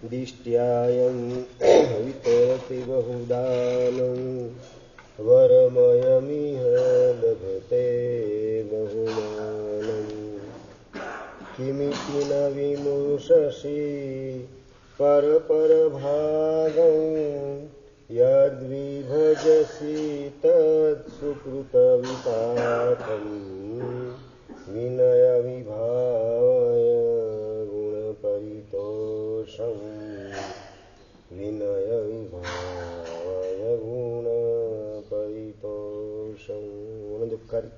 दिष्ट्यायं वितरति बहुदानं वरमयमिह लभते बहुमानं किमिति न विमूषसि परपरभागं यद्विभजसि तत्सुकृतविपाकम् विनयविभावय गुणपरितोषम् विनयविभावय गुणपरितोषम् दुःखकारी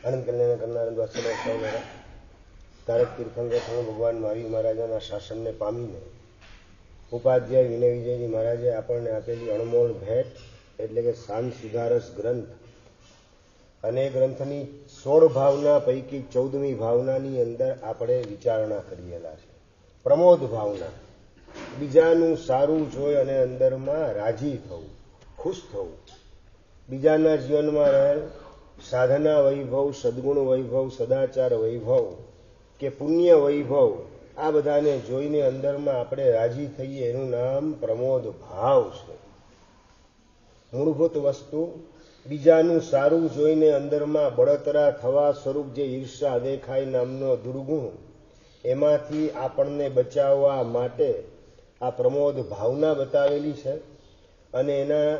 आनंद कल्याण करनार तारक तीर्थंकर भगवान महावीर महाराजाના શાસનને પામીને ઉપાધ્યાય વિનય વિજયજી મહારાજે આપણને આપેલી અણમોલ ભેટ એટલે કે શાંત સુધારસ ગ્રંથ અને એ ગ્રંથની 16 ભાવના પૈકી 14મી ભાવનાની અંદર આપણે વિચારણા કરેલા છે. પ્રમોદ ભાવના, બીજાનું સારું જોઈ અને અંદરમાં રાજી થવું, ખુશ થવું, બીજાના જીવનમાં રહેલ સાધના વૈભવ, સદગુણ વૈભવ, સદાચાર વૈભવ કે પુણ્ય વૈભવ, આ બધાને જોઈને અંદરમાં આપણે રાજી થઈએ એનું નામ પ્રમોદ ભાવ છે. મૂળભૂત વસ્તુ બીજાનું સારું જોઈને અંદરમાં બળતરા થવા સ્વરૂપ જે ઈર્ષા દેખાય નામનો દુર્ગુણ, એમાંથી આપણને બચાવવા માટે આ પ્રમોદ ભાવના બતાવેલી છે. અને એના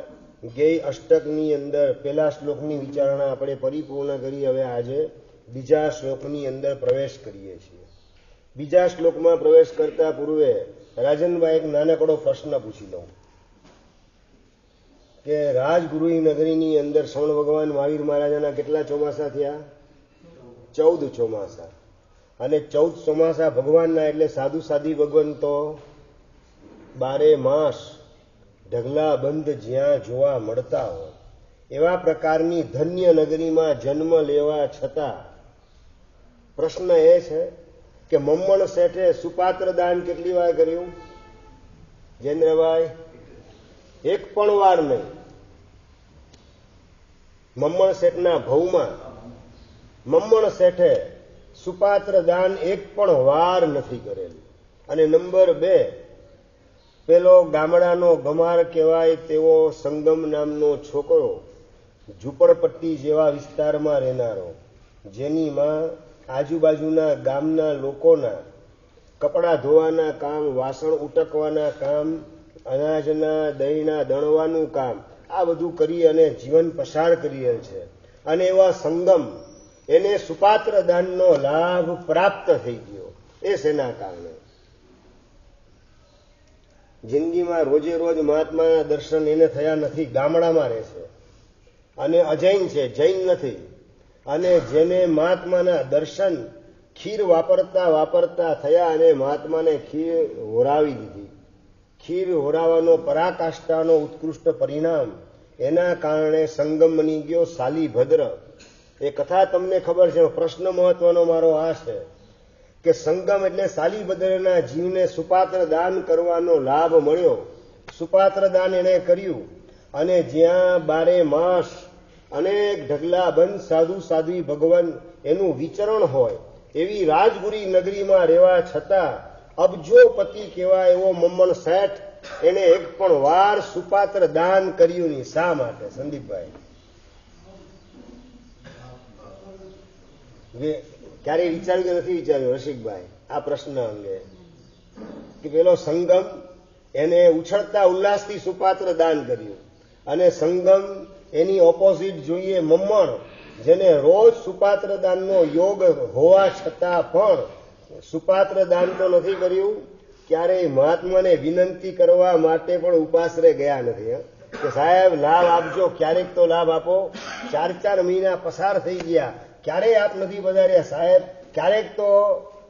ગેય અષ્ટકની અંદર પહેલા શ્લોકની વિચારણા આપણે પરિપૂર્ણ કરી. હવે આજે બીજા શ્લોકની અંદર પ્રવેશ કરીએ છીએ. બીજા શ્લોકમાં પ્રવેશ કરતા પૂર્વે રાજનભાઈ એક નાનકડો પ્રશ્ન પૂછી લઉં કે રાજગુરુની નગરીની અંદર શ્રવણ ભગવાન મહાવીર મહારાજાના કેટલા ચોમાસા થયા? 14 ચોમાસા. અને 14 ચોમાસા ભગવાનના એટલે સાધુ સાધી ભગવંતો 12 માસ ઢગલા બંધ જ્યાં જોવા મળતા હોય એવા પ્રકારની ધન્ય નગરીમાં જન્મ લેવા છતાં પ્રશ્ન એ છે કે મમ્મણ શેઠે સુપાત્ર દાન કેટલી વાર કર્યું? જેન્દ્રભાઈ, એક પણ વાર નહીં. મમ્મણ શેઠના ભવમાં મમ્મણ શેઠે સુપાત્ર દાન એક પણ વાર નથી કરેલું. અને નંબર 2, પેલો ગામડાનો ગમાર કહેવાય તેવો સંગમ નામનો છોકરો, ઝૂંપડપટ્ટી જેવા વિસ્તારમાં રહેનારો, જેની માં આજુબાજુના ગામના લોકોના કપડાં ધોવાના કામ, વાસણ ઉટકવાના કામ, અનાજના દહીંના દણવાનું કામ, આ બધું કરી અને જીવન પસાર કરેલ છે. અને એવા સંગમ એને સુપાત્ર દાનનો લાભ પ્રાપ્ત થઈ ગયો. એ શેના કારણે? જિંદગીમાં રોજે રોજ મહાત્માના દર્શન એને થયા નથી. ગામડામાં રહે છે અને અજૈન છે, જૈન નથી. અને જેને મહાત્માના દર્શન ખીર વાપરતા વાપરતા થયા અને મહાત્માને ખીર હોરાવી દીધી. ખીર હોરાવાનો પરાકાષ્ઠાનો ઉત્કૃષ્ટ પરિણામ એના કારણે સંગમ બની ગયો શાલીભદ્ર. એ કથા તમને ખબર છે. પ્રશ્ન મહત્વનો મારો આ છે કે સંગમ એટલે શાલીભદ્રના જીવને સુપાત્ર દાન કરવાનો લાભ મળ્યો. સુપાત્ર દાન એણે કર્યું અને જ્યાં 12 માસ અનેક ઢગલા બંધ સાધુ સાધ્વી ભગવાન એનું વિચરણ હોય એવી રાજગુરી નગરીમાં રહેવા છતાં અબજોપતિ કહેવાય એવો મમ્મણ શેઠ એને એક પણ વાર સુપાત્ર દાન કર્યું નહીં. શા માટે સંદીપભાઈ? ક્યારેય વિચાર્યું કે નથી વિચાર્યું રસિકભાઈ આ પ્રશ્ન અંગે? કે પેલો સંગમ એને ઉછળતા ઉલ્લાસથી સુપાત્ર દાન કર્યું અને સંગમ એની ઓપોઝિટ જોઈએ મમ્મણ, જેને રોજ સુપાત્ર દાનનો યોગ હોવા છતાં પણ સુપાત્ર દાન તો નથી કર્યું. ક્યારેય મહાત્માને વિનંતી કરવા માટે પણ ઉપાસરે ગયા નથી કે સાહેબ લાભ આપજો, ક્યારેક તો લાભ આપો. 4 મહિના પસાર થઈ ગયા, ક્યારેય આપ નથી પધાર્યા સાહેબ, ક્યારેક તો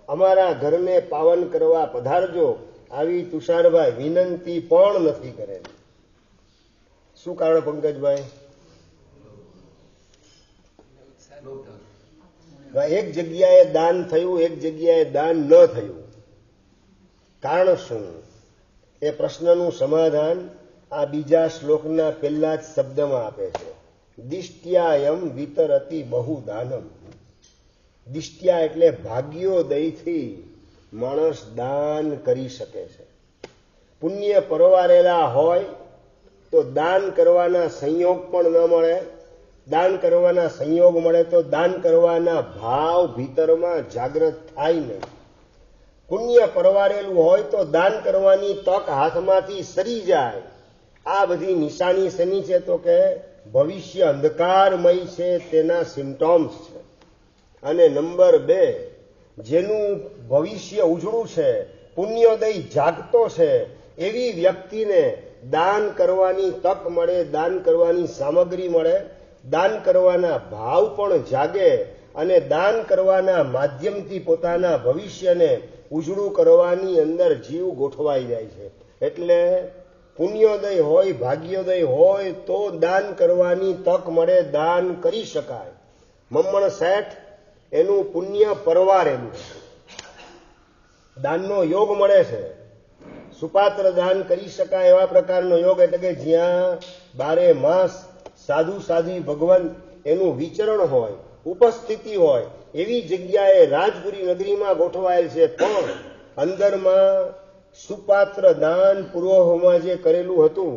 અમારા ઘરને પાવન કરવા પધારજો. આવી તુષારભાઈ વિનંતી પણ નથી કરેલી. શું કારણ પંકજભાઈ? એક જગ્યાએ દાન થયું, એક જગ્યાએ દાન ન થયું. કારણ શું? એ પ્રશ્નનું સમાધાન આ બીજા શ્લોકના પહેલા જ શબ્દમાં આપે છે. દિષ્ટ્યાયમ વિતરતી બહુ દાનમ. દિષ્ટ્યા એટલે ભાગ્યોદયથી માણસ દાન કરી શકે છે. પુણ્ય પરવારેલા હોય તો દાન કરવાના સંયોગ પણ ન મળે. દાન કરવાના સંયોગ મળે તો દાન કરવાના ભાવ ભીતરમાં જાગૃત થાય નહીં. પુણ્ય પરવારેલું હોય તો દાન કરવાની તક હાથમાંથી સરી જાય. આ બધી નિશાની શેની છે? તો કે ભવિષ્ય અંધકારમય છે તેના સિમ્ટોમ્સ છે. અને નંબર 2, જેનું ભવિષ્ય ઉજળું છે, પુણ્યોદય જાગતો છે, એવી વ્યક્તિને દાન કરવાની તક મળે, દાન કરવાની સામગ્રી મળે, દાન કરવાના ભાવ પણ જાગે અને દાન કરવાના માધ્યમથી પોતાના ભવિષ્યને ઉજળું કરવાની અંદર જીવ ગોઠવાઈ જાય છે. એટલે પુણ્યોદય હોય, ભાગ્યોદય હોય તો દાન કરવાની તક મળે, દાન કરી શકાય. મમ્મણ શેઠ એનું પુણ્ય પરવારેલું છે, દાનનો યોગ મળે છે. સુપાત્ર દાન કરી શકાય એવા પ્રકારનો યોગ, એટલે કે જ્યાં 12 માસ સાધુ સાધ્વી ભગવાન એનું વિચરણ હોય, ઉપસ્થિતિ હોય એવી જગ્યાએ રાજપુરી નગરીમાં ગોઠવાયેલ છે. પણ અંદરમાં સુપાત્ર દાન પૂર્વમાં જે કરેલું હતું,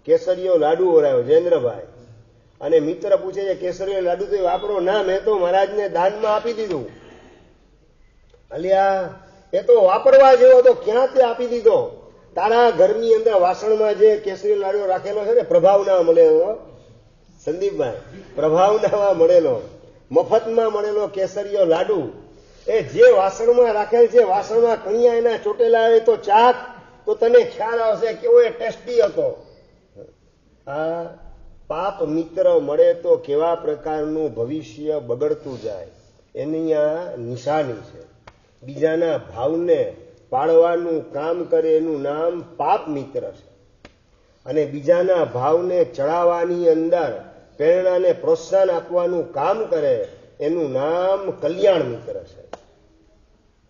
કેસરીયો લાડુ ઓરાયો જયેન્દ્રભાઈ, અને મિત્ર પૂછે છે કેસરીયો લાડુ તો વાપરો ના, મેં તો મહારાજને દાનમાં આપી દીધું. અલ્યા એ તો વાપરવા જેવો તો ક્યાં તે આપી દીધો? તારા ઘરની અંદર વાસણમાં જે કેસરી લાડુ રાખેલો છે ને, પ્રભાવના મળેલો સંદીપભાઈ, પ્રભાવનામાં મળેલો, મફતમાં મળેલો કેસરીયો લાડુ, એ જે વાસણમાં રાખેલ છે, વાસણમાં કણિયા એના ચોટેલા હોય તો ચાખ તો તને ખ્યાલ આવશે કેવો એ ટેસ્ટી હતો. આ પાપ મિત્ર મળે તો કેવા પ્રકારનું ભવિષ્ય બગડતું જાય એની આ નિશાની છે. બીજાના ભાવને પાળવાનું કામ કરે એનું નામ પાપ મિત્ર છે, અને બીજાના ભાવને ચડાવવાની અંદર પ્રેરણાને પ્રોત્સાહન આપવાનું કામ કરે એનું નામ કલ્યાણ મિત્ર છે.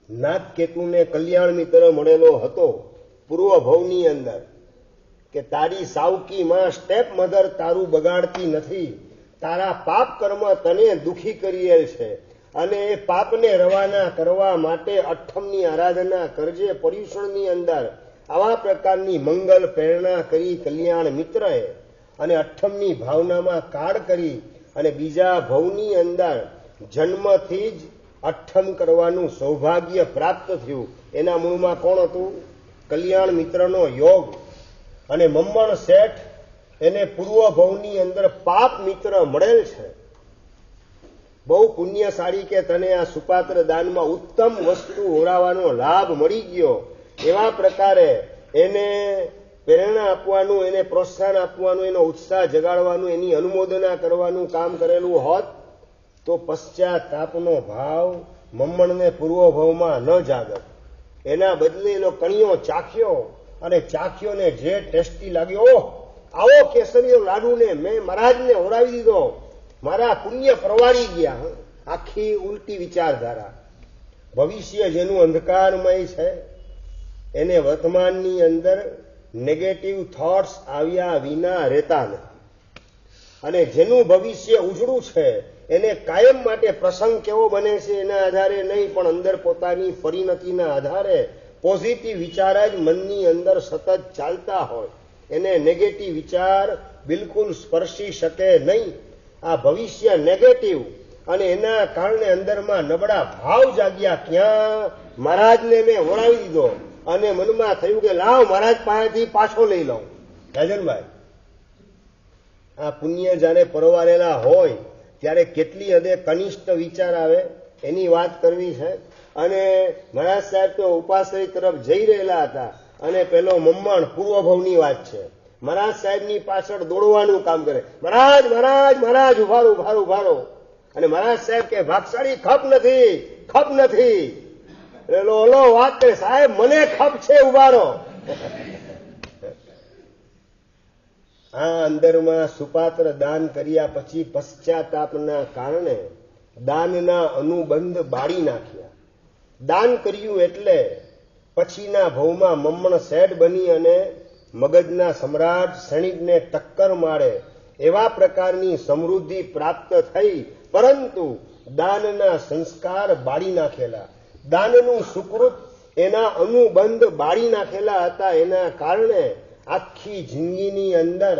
નાગકેતુને કલ્યાણ મિત્ર મળેલો હતો પૂર્વ ભવની અંદર કે તારી સાવકી માં સ્ટેપ મધર તારું બગાડતી નથી, તારા પાપ કર્મ તને દુખી કરીએલ છે, અને એ પાપને રવાના કરવા માટે અઠ્ઠમની આરાધના કરજે. પર્યુષણની અંદર આવા પ્રકારની મંગલ પ્રેરણા કરી કલ્યાણ મિત્રએ, અને અઠ્ઠમની ભાવનામાં કાળ કરી અને બીજા ભવની અંદર જન્મથી જ અઠ્ઠમ કરવાનું સૌભાગ્ય પ્રાપ્ત થયું. એના મૂળમાં કોણ હતું? કલ્યાણ મિત્રનો યોગ. અને મમ્મણ શેઠ એને પૂર્વ ભવની અંદર પાપ મિત્ર મળેલ છે. બહુ પુણ્યશાળી કે તને આ સુપાત્ર દાનમાં ઉત્તમ વસ્તુ ઓરાવાનો લાભ મળી ગયો. એવા પ્રકારે એને પ્રેરણા આપવાનું, એને પ્રોત્સાહન આપવાનું, એનો ઉત્સાહ જગાડવાનું, એની અનુમોદના કરવાનું કામ કરેલું હોત તો પશ્ચાતાપનો ભાવ મમ્મણને પૂર્વ ભવમાં ન જાગત. એના બદલે એનો કણિયો ચાખ્યો અને ચાખ્યોને જે ટેસ્ટી લાગ્યો, આવો કેસરીયો લાડુને મેં મહારાજને ઓરાવી દીધો, મારા પુણ્ય પરવારી ગયા. આખી ઉલટી વિચારધારા. ભવિષ્ય જેનું અંધકારમય છે એને વર્તમાનની અંદર નેગેટિવ થોટ્સ આવ્યા વિના રહેતા નથી, અને જેનું ભવિષ્ય ઉજળું છે એને કાયમ માટે પ્રસંગ કેવો બને છે એના આધારે નહીં, પણ અંદર પોતાની પરિણતિના આધારે પોઝિટિવ વિચાર જ મનની અંદર સતત ચાલતા હોય, એને નેગેટિવ વિચાર બિલકુલ સ્પર્શી શકે નહીં. આ ભવિષ્ય નેગેટિવ, અને એના કારણે અંદરમાં નબળા ભાવ જાગ્યા. ક્યાં? મહારાજને મેં ઓરાવી દીધો અને મનમાં થયું કે લાવ મહારાજ પાસેથી પાછો લઈ લઉં. રાજનભાઈ, આ પુણ્ય જાણે પરવારેલા હોય ત્યારે કેટલી હદે કનિષ્ઠ વિચાર આવે એની વાત કરવી છે. અને મહારાજ સાહેબ તો ઉપાશ્રય તરફ જઈ રહેલા હતા, અને પેલો મમ્મણ પૂર્વ ભવની વાત છે, મહારાજ સાહેબની પાછળ દોડવાનું કામ કરે, મહારાજ મહારાજ મહારાજ ઉભારો ઉભારો ઉભારો. અને મહારાજ સાહેબ કે ભાગશાળી ખપ નથી, ખપ નથી. એટલે ઓલો વાત કરે, સાહેબ મને ખપ છે, ઉભારો. આ અંદરમાં સુપાત્ર દાન કર્યા પછી પશ્ચાતાપના કારણે દાનના અનુબંધ બાળી નાખ્યા. દાન કર્યું એટલે પછીના ભવમાં મમ્મણ શેઠ બની અને મગજના સમ્રાટ ક્ષણિકને ટક્કર મારે એવા પ્રકારની સમૃદ્ધિ પ્રાપ્ત થઈ, પરંતુ દાનના સંસ્કાર બાળી નાખેલા. દાનનું સુકૃત એના અનુબંધ બાળી નાખેલા હતા. એના કારણે આખી જિંદગીની અંદર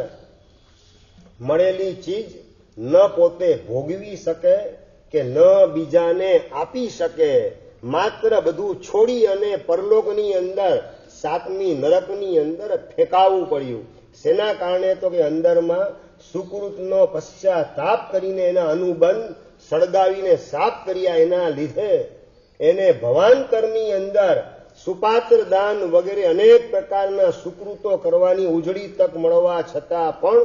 મળેલી ચીજ ન પોતે ભોગવી શકે કે ન બીજાને આપી શકે, માત્ર બધું છોડી અને પરલોકની અંદર સાતમી નરકની અંદર ફેંકાવવું પડ્યું. શેના કારણે? તો કે અંદરમાં સુકૃતનો પશ્ચાતાપ કરીને એના અનુબંધ સળગાવીને સાફ કર્યા. એના લીધે એને ભવાંતરની અંદર સુપાત્ર દાન વગેરે અનેક પ્રકારના સુકૃતો કરવાની ઉજળી તક મળવા છતાં પણ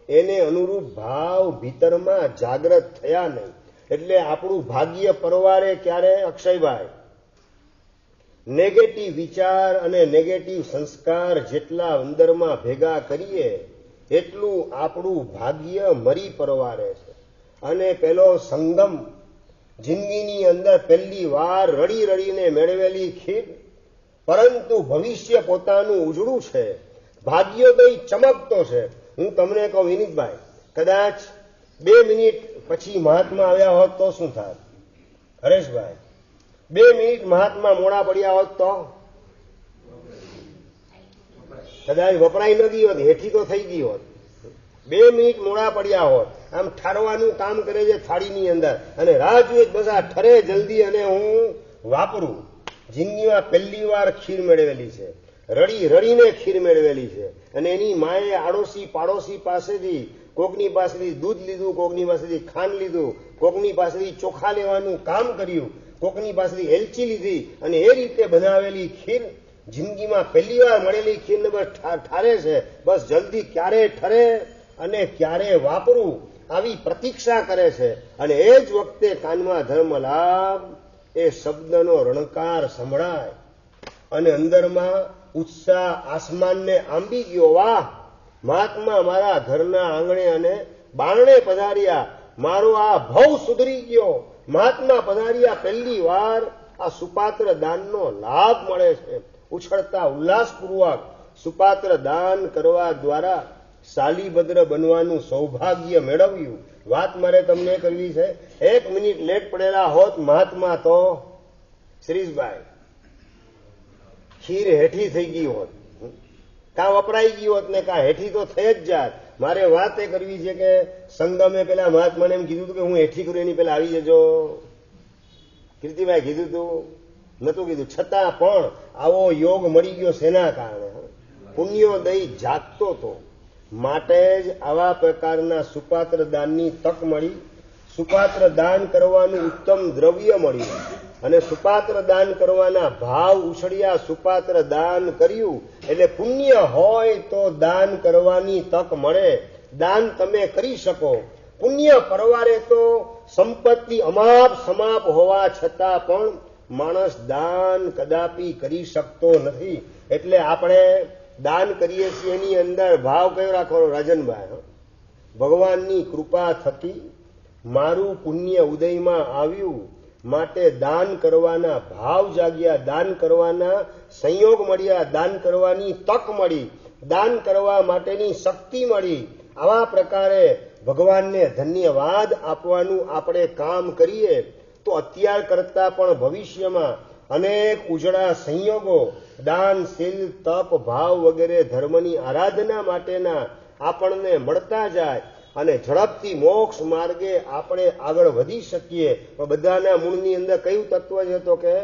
એને અનુરૂપ ભાવ ભીતરમાં જાગ્રત થયા નહીં. એટલે આપણું ભાગ્ય પરવારે ક્યારે અક્ષયભાઈ? નેગેટિવ વિચાર અને નેગેટિવ સંસ્કાર જેટલા અંદરમાં ભેગા કરીએ એટલું આપણું ભાગ્ય મરી પરવારે છે. અને પેલો સંગમ જિંદગીની અંદર પહેલી વાર રડી રડીને મેળવેલી ખીર, પરંતુ ભવિષ્ય પોતાનું ઉજળું છે, ભાગ્યોદય ચમકતો છે. હું તમને કહું વિનીતભાઈ, કદાચ 2 મિનિટ પછી મહાત્મા આવ્યા હોત તો શું થાત? હરેશભાઈ, 2 મિનિટ મહાત્મા મોડા પડ્યા હોત તો કદાચ વપરાઈ ન ગઈ હોત, હેઠી તો થઈ ગઈ હોત. 2 મિનિટ મોડા પડ્યા હોત. આમ ઠારવાનું કામ કરે છે થાળીની અંદર અને રાહ જોઈએ બસ આ ઠરે જલ્દી અને હું વાપરું. જિંદગીમાં પહેલી વાર ખીર મેળવેલી છે, રડી રડીને ખીર મેળવેલી છે અને એની માએ આડોશી પાડોશી પાસેથી કોકની પાસેથી દૂધ લીધું, કોકની પાસેથી ખાંડ લીધું, કોકની પાસેથી ચોખા લેવાનું કામ કર્યું, કોકની પાસેથી એલચી લીધી અને એ રીતે બનાવેલી ખીર જિંદગીમાં પહેલી વાર મળેલી ખીરને બસ ઠારે છે. બસ જલ્દી ક્યારે ઠરે અને ક્યારે વાપરું આવી પ્રતીક્ષા કરે છે. અને એ જ વખતે કાનમાં ધર્મ લાભ એ શબ્દનો રણકાર સંભળાય અને અંદરમાં ઉત્સાહ આસમાનને આંબી ગયો. વાહ, મહાત્મા મારા ઘરના આંગણે અને બારણે પધાર્યા, મારો આ ભવ સુધરી ગયો. મહાત્મા પધાર્યા, પહેલી વાર આ સુપાત્ર દાનનો લાભ મળે છે. ઉછળતા ઉલ્લાસપૂર્વક સુપાત્ર દાન કરવા દ્વારા શાલીભદ્ર બનવાનું સૌભાગ્ય મેળવ્યું. વાત મારે તમને કરવી છે. 1 મિનિટ લેટ પડેલા હોત મહાત્મા તો શિરીષભાઈ ખીર હેઠી થઈ ગઈ હોત, કાં વપરાઈ ગઈ હોત ને કાં હેઠી તો થઈ જ જાત. મારે વાત એ કરવી છે કે સંગમે પેલા મહાત્માને એમ કીધું હતું કે હું હેઠી કરું એની પેલા આવી જજો. કીર્તિભાઈ કીધું તું? નતું કીધું. છતાં પણ આવો યોગ મળી ગયો. શેના કારણે? પુણ્યોદય જાગતો હતો માટે જ આવા પ્રકારના સુપાત્ર દાનની તક મળી. સુપાત્ર દાન કરવાનું ઉત્તમ દ્રવ્ય મળ્યું અને સુપાત્ર દાન કરવાના ભાવ ઉછળ્યા. સુપાત્ર દાન કર્યું એટલે પુણ્ય હોય તો દાન કરવાની તક મળે, દાન તમે કરી શકો. પુણ્ય પરવારે તો સંપત્તિ અમાપ સમાપ હોવા છતાં પણ માણસ દાન કદાપી કરી શકતો નથી. એટલે આપણે દાન કરીએ છીએ એની અંદર ભાવ કયો રાખવાનો રાજનભાઈ? ભગવાનની કૃપા થકી મારું પુણ્ય ઉદયમાં આવ્યું માટે દાન કરવાના ભાવ જાગ્યા, દાન કરવાના સંયોગ મળ્યા, દાન કરવાની તક મળી, દાન કરવા માટેની શક્તિ મળી. આવા પ્રકારે ભગવાનને ધન્યવાદ આપવાનું આપણે કામ કરીએ તો અત્યાર કરતા પણ ભવિષ્યમાં અનેક ઉજળા સંયોગો દાન, શીલ, તપ, ભાવ વગેરે ધર્મની આરાધના માટેના આપણને મળતા જાય અને ઝડપથી મોક્ષ માર્ગે આપણે આગળ વધી શકીએ. પણ બધાના મૂળની અંદર કયું તત્વ છે? તો કે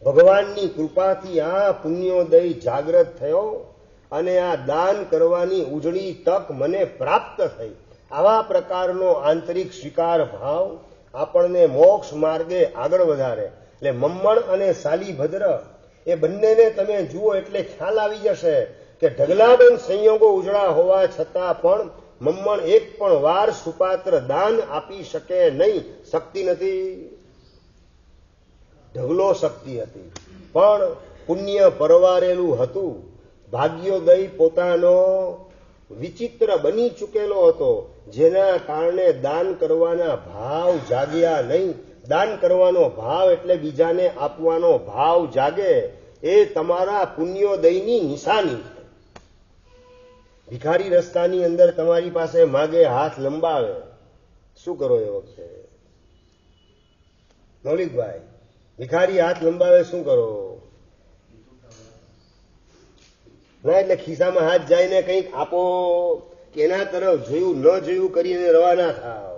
ભગવાનની કૃપાથી આ પુણ્યોદય જાગ્રત થયો અને આ દાન કરવાની ઉજળી તક મને પ્રાપ્ત થઈ. આવા પ્રકારનો આંતરિક સ્વીકાર ભાવ આપણને મોક્ષ માર્ગે આગળ વધારે. એટલે મમ્મણ અને શાલીભદ્ર એ બંનેને તમે જુઓ એટલે ખ્યાલ આવી જશે કે ઢગલાબંધ સંયોગો ઉજળા હોવા છતાં પણ મમ્મણ એક પણ વાર સુપાત્ર દાન આપી શકે નહીં. શક્તિ નથી, ઢગલો શક્તિ હતી, પણ પુણ્ય પરવારેલું હતું. ભાગ્યોદય પોતાનો વિચિત્ર બની ચૂકેલો હતો, જેના કારણે દાન કરવાના ભાવ જાગ્યા નહીં. દાન કરવાનો ભાવ એટલે બીજાને આપવાનો ભાવ જાગે, એ તમારા પુણ્યોદયની નિશાની. ભિખારી રસ્તાની અંદર તમારી પાસે માગે, હાથ લંબાવે, શું કરો એ વખતે? મૌલિકભાઈ, ભિખારી હાથ લંબાવે શું કરો? ના, એટલે ખિસ્સામાં હાથ જઈને કંઈક આપો કે એના તરફ જોયું ન જોયું કરીને રવાના થાવ.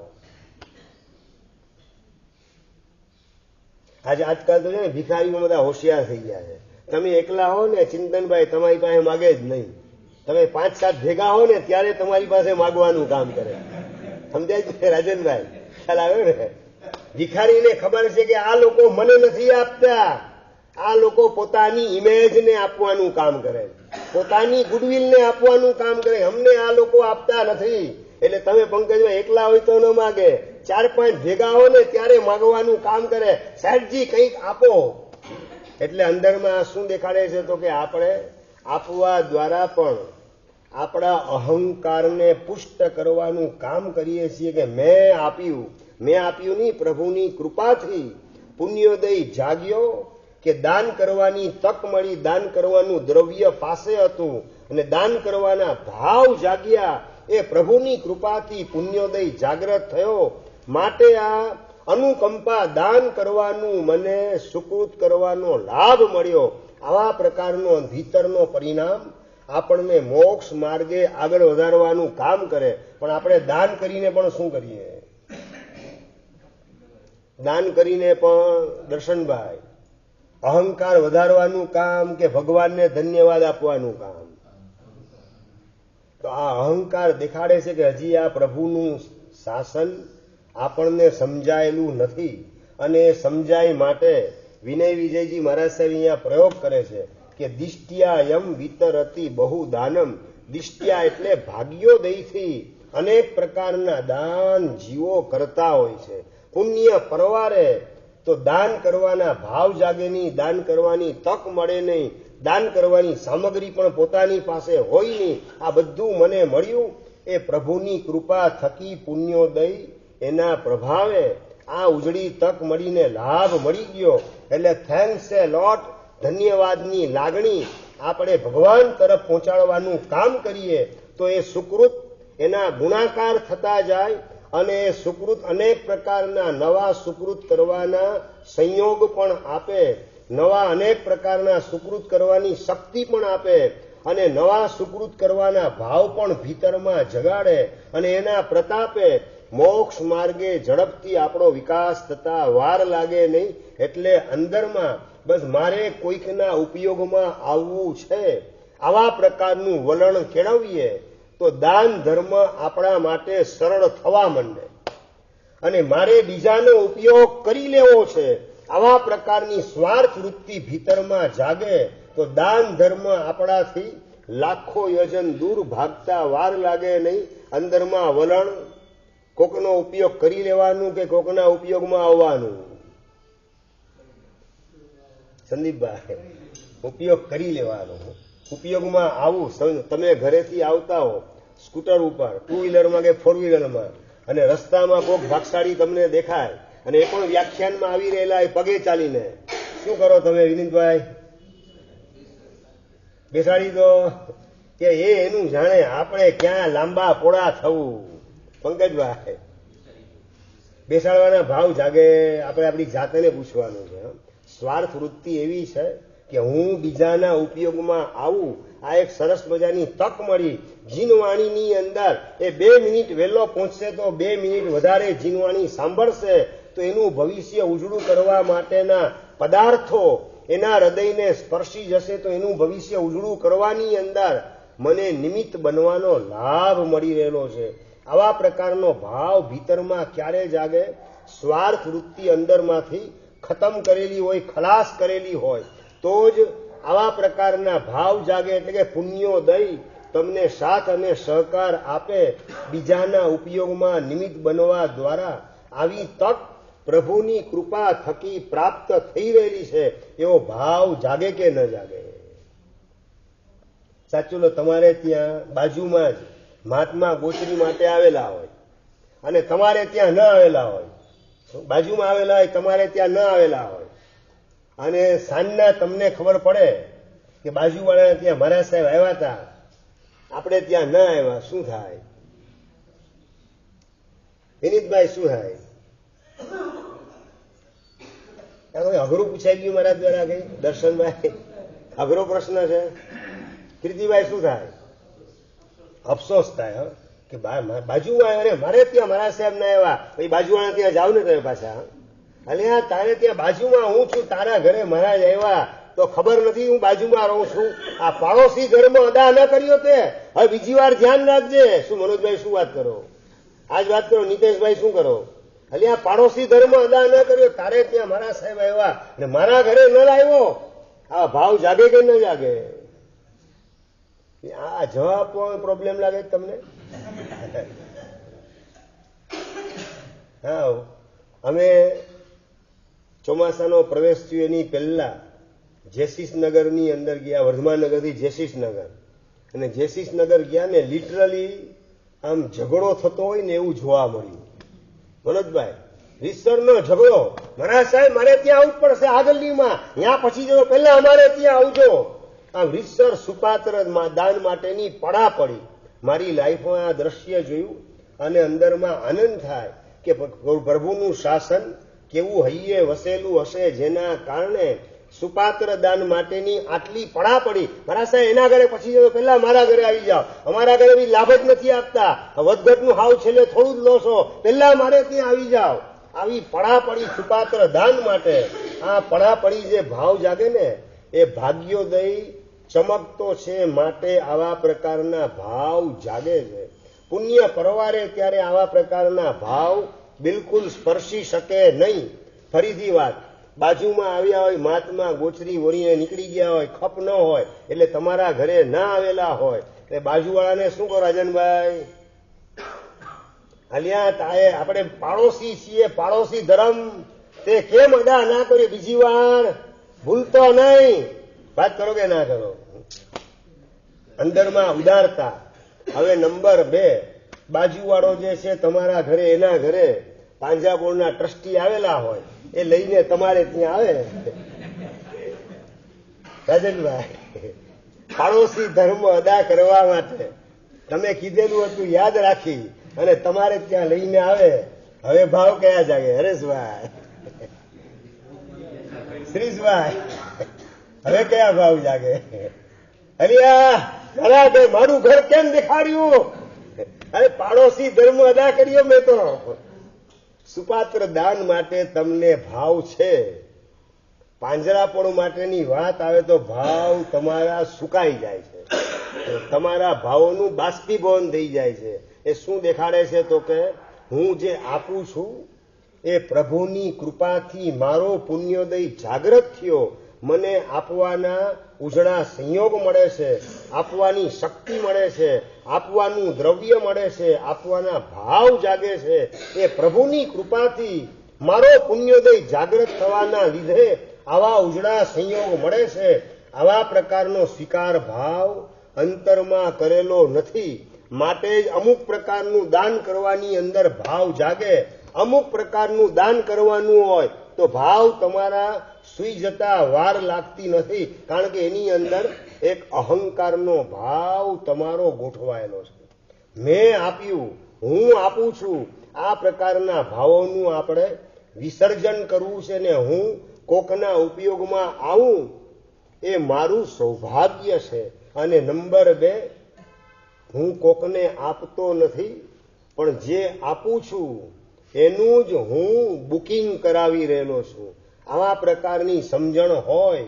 આજકાલ તો છે ને ભિખારીમાં બધા હોશિયાર થઈ ગયા છે. તમે એકલા હો ને ચિંતનભાઈ, તમારી પાસે માગે જ નહીં. તમે 5-7 ભેગા હો ને ત્યારે તમારી પાસે માગવાનું કામ કરે. સમજાય છે રાજનભાઈ? ખ્યાલ આવ્યો ને? ભિખારીને ખબર છે કે આ લોકો મને નથી આપતા, આ લોકો પોતાની ઇમેજને આપવાનું કામ કરે, પોતાની ગુડવિલને આપવાનું કામ કરે. અમને આ લોકો આપતા નથી. એટલે તમે પંકજભાઈ એકલા હોય તો ન માગે, 4-5 ભેગા હો ને ત્યારે માગવાનું કામ કરે. સાહેબજી કંઈક આપો. એટલે અંદરમાં શું દેખાડે છે? તો કે આપણે આપવા દ્વારા પણ આપણા અહંકારને પુષ્ટ કરવાનું કામ કરીએ છીએ કે મેં આપ્યું નહીં, પ્રભુની કૃપાથી પુણ્યોદય જાગ્યો કે દાન કરવાની તક મળી, દાન કરવાનું દ્રવ્ય પાસે હતું અને દાન કરવાના ભાવ જાગ્યા. એ પ્રભુની કૃપાથી પુણ્યોદય જાગ્રત થયો. માટે આ અનુકંપા દાન કરવાનું મને સુકૃત કરવાનો લાભ મળ્યો. આવા પ્રકારનો ભીતરનો પરિણામ આપણને મોક્ષ માર્ગે આગળ વધારવાનું કામ કરે. પણ આપણે દાન કરીને પણ શું કરીએ? દાન કરીને પણ દર્શનભાઈ અહંકાર વધારવાનું કામ કે ભગવાનને ધન્યવાદ આપવાનું કામ? તો આ અહંકાર દેખાડે છે કે હજી આ પ્રભુનું શાસન આપણને સમજાયેલું નથી. અને સમજાય માટે વિનય વિજયજી મહારાજ સાહેબ અહીંયા પ્રયોગ કરે છે કે દિષ્ટ્યાયમ વિતરતી બહુ દાનમ. દિષ્ટ્યા એટલે ભાગ્યોદયથી અનેક પ્રકારના દાન જીવો કરતા હોય છે. પુણ્ય પરવારે તો દાન કરવાના ભાવ જાગે નહીં, દાન કરવાની તક મળે નહીં, દાન કરવાની સામગ્રી પણ પોતાની પાસે હોય નહીં. આ બધું મને મળ્યું એ પ્રભુની કૃપા થકી પુણ્યોદય એના પ્રભાવે આ ઉજળી તક મળીને લાભ મળી ગયો. એટલે થેન્ક્સ એ લોટ, ધન્યવાદની લાગણી આપણે ભગવાન તરફ પહોંચાડવાનું કામ કરીએ તો એ સુકૃત એના ગુણાકાર થતા જાય અને એ સુકૃત અનેક પ્રકારના નવા સુકૃત કરવાના સંયોગ પણ આપે, નવા અનેક પ્રકારના સુકૃત કરવાની શક્તિ પણ આપે અને નવા સુકૃત કરવાના ભાવ પણ ભીતરમાં જગાડે અને એના પ્રતાપે મોક્ષ માર્ગે ઝડપથી આપણો વિકાસ થતા વાર લાગે નહીં. એટલે અંદરમાં બસ મારે કોઈકના ઉપયોગમાં આવવું છે આવા પ્રકારનું વલણ કેળવીએ તો દાન ધર્મ આપણા માટે સરળ થવા માંડે. અને મારે બીજાનો ઉપયોગ કરી લેવો છે આવા પ્રકારની સ્વાર્થ વૃત્તિ ભીતરમાં જાગે તો દાન ધર્મ આપણાથી લાખો યોજન દૂર ભાગતા વાર લાગે નહીં. અંદરમાં વલણ કોકનો ઉપયોગ કરી લેવાનું કે કોકના ઉપયોગમાં આવવાનું? સંદીપભાઈ, ઉપયોગ કરી લેવાનો. ઉપયોગમાં આવું. તમે ઘરેથી આવતા હો સ્કૂટર ઉપર, 2 વ્હીલરમાં કે 4 વ્હીલરમાં, અને રસ્તામાં કોક ભાગશાળી તમને દેખાય અને એ પણ વ્યાખ્યાનમાં આવી રહેલા પગે ચાલીને, શું કરો તમે વિનીતભાઈ? બેસાડી દો કે એનું જાણે આપણે ક્યાં લાંબા પોળા થવું. પંકજભાઈ, બેસાડવાના ભાવ જાગે. આપણે આપણી જાતને પૂછવાનું છે. સ્વાર્થ વૃત્તિ એવી છે કે હું બીજાના ઉપયોગમાં આવું. આ એક સરસ મજાની તક મળી. જીનવાણીની અંદર એ 2 મિનિટ વહેલો પહોંચશે તો 2 મિનિટ વધારે જીનવાણી સાંભળશે તો એનું ભવિષ્ય ઉજળું કરવા માટેના પદાર્થો એના હૃદયને સ્પર્શી જશે તો એનું ભવિષ્ય ઉજળું કરવાની અંદર મને નિમિત્ત બનવાનો લાભ મળી રહેલો છે. આવા પ્રકારનો ભાવ ભીતરમાં ક્યારે જાગે? સ્વાર્થ વૃત્તિ અંદરમાંથી ખતમ કરેલી હોય, ખલાસ કરેલી હોય તો જ આવા પ્રકારના ભાવ જાગે. એટલે કે પુણ્યોદય તમને સાથ અને સહકાર આપે, બીજાના ઉપયોગમાં નિમિત્ત બનવા દ્વારા આવી તક પ્રભુની કૃપા થકી પ્રાપ્ત થઈ રહેલી છે એવો ભાવ જાગે કે ન જાગે? સાચું લો, તમારે ત્યાં બાજુમાં જ મહાત્મા ગોચરી માટે આવેલા હોય અને તમારે ત્યાં ન આવેલા હોય, બાજુમાં આવેલા હોય તમારે ત્યાં ન આવેલા હોય, અને સાંજના તમને ખબર પડે કે બાજુવાળાને ત્યાં મહારાજ સાહેબ આવ્યા હતા, આપણે ત્યાં ન આવ્યા, શું થાય? વિનીતભાઈ, શું થાય? અઘરું પૂછાઈ ગયું મારા દ્વારા કઈ દર્શનભાઈ? અઘરો પ્રશ્ન છે. કીર્તિભાઈ શું થાય? અફસોસ થાય કે બાજુમાં અરે મારે ત્યાં મારા સાહેબ ના આવ્યા, પછી બાજુવાળા ત્યાં જાવ ને તમે પાછા. અલ્યા તારે ત્યાં બાજુમાં હું છું, તારા ઘરે મહારાજ આવ્યા તો ખબર નથી હું બાજુમાં રહું છું. આ પાડોશી ધર્મ અદા ન કર્યો તે હવે બીજી વાર ધ્યાન રાખજે. શું મનોજભાઈ શું વાત કરો? આજ વાત કરો. નીતેશભાઈ શું કરો? અલ્યા પાડોશી ધર્મ અદા ન કર્યો, તારે ત્યાં મારા સાહેબ આવ્યા ને મારા ઘરે ન લાવ્યો. આ ભાવ જાગે કે ન જાગે? આ જવાબ પણ પ્રોબ્લેમ લાગે તમને? હા, અમે ચોમાસાનો પ્રવેશ થયો એની પહેલા જેસીસનગરની અંદર ગયા, વર્ધમાન નગરથી જેસીસનગર. અને જેસીસનગર ગયા ને લિટરલી આમ ઝઘડો થતો હોય ને એવું જોવા મળ્યું. મનોજભાઈ, રીતસરનો ઝઘડો. મારા સાહેબ મારે ત્યાં આવવું પડશે આગળનીમાં, ત્યાં પછી જો પહેલા અમારે ત્યાં આવજો. આમ રીતસર સુપાત્ર દાન માટેની પડા પડી. મારી લાઈફમાં આ દ્રશ્ય જોયું અને અંદરમાં આનંદ થાય કે પ્રભુનું શાસન કેવું હૈયે વસેલું હશે, જેના કારણે સુપાત્ર દાન માટેની આટલી પડા પડી. મારા સાહેબ એના ઘરે પછી જો પહેલા મારા ઘરે આવી જાઓ. અમારા ઘરે બી લાભ જ નથી આપતા, વધઘટનું હાવ છેલ્લે થોડું જ લો છો, પહેલા મારે ત્યાં આવી જાઓ. આવી પડા પડી સુપાત્ર દાન માટે. આ પડા પડી જે ભાવ જાગે ને એ ભાગ્યોદય ચમકતો છે, માટે આવા પ્રકારના ભાવ જાગે છે. પુણ્ય પરવારે ત્યારે આવા પ્રકારના ભાવ બિલકુલ સ્પર્શી શકે નહીં. ફરીથી વાત, બાજુમાં આવ્યા હોય મહાત્મા, ગોચરી વળીને નીકળી ગયા હોય, ખપ ન હોય એટલે તમારા ઘરે ના આવેલા હોય એટલે બાજુવાળાને શું કરો રાજનભાઈ? અલ્યા તાએ આપણે પાડોશી છીએ, પાડોશી ધર્મ તે કેમ અદા ના કર્યો? બીજી વાર ભૂલતો નહીં. વાત કરો કે ના કરો? અંદરમાં ઉદારતા. હવે નંબર 2, બાજુવાળો જે છે તમારા ઘરે, એના ઘરે પાંજાબોર્ડના ટ્રસ્ટી આવેલા હોય, એ લઈને તમારે ત્યાં આવે. રાજનભાઈ, પાડોશી ધર્મ અદા કરવા માટે તમે કીધેલું હતું યાદ રાખી અને તમારે ત્યાં લઈને આવે. હવે ભાવ કયા જાગે? હરેશભાઈ, શ્રીશભાઈ, હવે કયા ભાવ જાગે? અલ્યા ઘણા મારું ઘર કેમ દેખાડ્યું? અરે પાડોશી ધર્મ અદા કર્યો મેં તો. સુપાત્ર દાન માટે તમને ભાવ છે. પાંજરાપોળ માટેની વાત આવે તો ભાવ તમારા સુકાઈ જાય છે, તમારા ભાવોનું બાષ્પીભવન થઈ જાય છે. એ શું દેખાડે છે? તો કે હું જે આપું છું એ પ્રભુની કૃપાથી મારો પુણ્યોદય જાગૃત થયો, મને આપવાના ઉજળા સંયોગ મળે છે, આપવાની શક્તિ મળે છે, આપવાનું દ્રવ્ય મળે છે, આપવાના ભાવ જાગે છે. એ પ્રભુની કૃપાથી મારો પુણ્યોદય જાગૃત થવાના લીધે આવા ઉજળા સંયોગ મળે છે. આવા પ્રકારનો સ્વીકાર ભાવ અંતરમાં કરેલો નથી, માટે જ અમુક પ્રકારનું દાન કરવાની અંદર ભાવ જાગે. અમુક પ્રકારનું દાન કરવાનું હોય તો ભાવ તમારા સુઈ જતા વાર લાગતી નથી, કારણ કે એની અંદર એક અહંકારનો ભાવ તમારો ગોઠવાયેલો છે. મેં આપ્યું, હું આપું છું, આ પ્રકારના ભાવોનું આપણે વિસર્જન કરવું છે ને હું કોકના ઉપયોગમાં આવું એ મારું સૌભાગ્ય છે. અને નંબર 2, હું કોકને આપતો નથી, પણ જે આપું છું એનું જ હું બુકિંગ કરાવી રહેલો છું. આવા પ્રકારની સમજણ હોય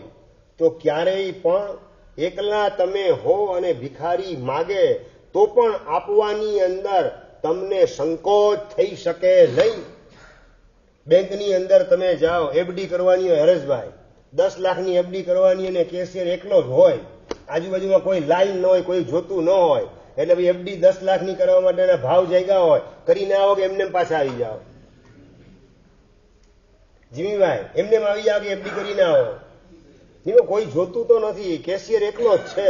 તો ક્યારેય પણ એકલા તમે હો અને ભિખારી માગે તો પણ આપવાની અંદર તમને સંકોચ થઈ શકે નહીં. બેંકની અંદર તમે જાઓ, એફડી કરવાની હોય, હરેશભાઈ 10 લાખની એફડી કરવાની અને કેશિયર એકલો જ હોય, આજુબાજુમાં કોઈ લાઈન ન હોય, કોઈ જોતું ન હોય, એટલે ભાઈ એફડી 10 લાખની કરવા માટેના ભાવ જાગ્યા હોય, કરીને આવો કે એમને પાછા આવી જાઓ. જીમીભાઈ, એમને આવી જાઓ કે એફડી કરીને આવો. કોઈ જોતું તો નથી, કેશિયર એકલો જ છે,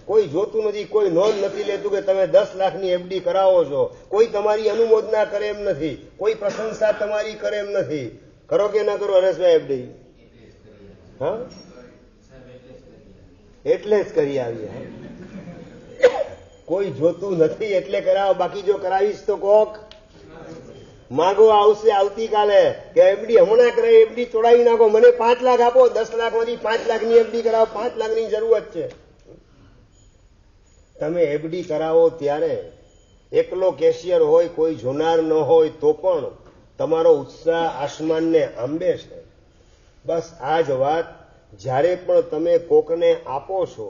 કોઈ જોતું નથી, કોઈ નોંધ નથી લેતું કે તમે 10 લાખની એફડી કરાવો છો, કોઈ તમારી અનુમોદના કરે એમ નથી, કોઈ પ્રશંસા તમારી કરે એમ નથી. કરો કે ના કરો હરેશભાઈ એફડી? હા, એટલે જ કરી આવી. કોઈ જોતું નથી એટલે કરાવો, બાકી જો કરાવીશ તો કોક માગવા આવશે આવતીકાલે કે એફડી હમણાં કરે, એફડી તોડાવી નાખો, મને 5 લાખ આપો, 10 લાખમાંથી 5 લાખની એફડી કરાવો, 5 લાખની જરૂરત છે. તમે એફડી કરાવો ત્યારે એકલો કેશિયર હોય, કોઈ જોનાર ન હોય તો પણ તમારો ઉત્સાહ આસમાનને આંબે છે. બસ આ જ વાત જ્યારે પણ તમે કોકને આપો છો,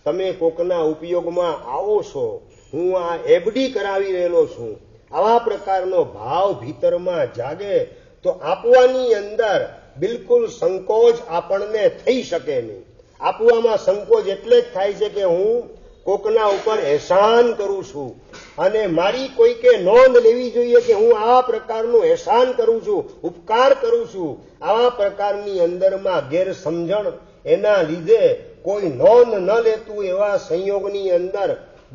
તમે કોકના ઉપયોગમાં આવો છો, હું આ એફડી કરાવી રહેલો છું, આવા પ્રકારનો ભાવ ભીતરમાં જાગે તો આપવાની અંદર બિલકુલ સંકોચ આપણને થઈ શકે નહીં. આપવામાં સંકોચ એટલે જ થાય છે કે હું કોકના ઉપર એહસાન કરું છું અને મારી કોઈકે નોંધ લેવી જોઈએ કે હું આવા પ્રકારનું એહસાન કરું છું, ઉપકાર કરું છું. આવા પ્રકારની અંદરમાં ગેરસમજણ એના લીધે કોઈ નોંધ ન લેતું એવા સંયોગની અંદર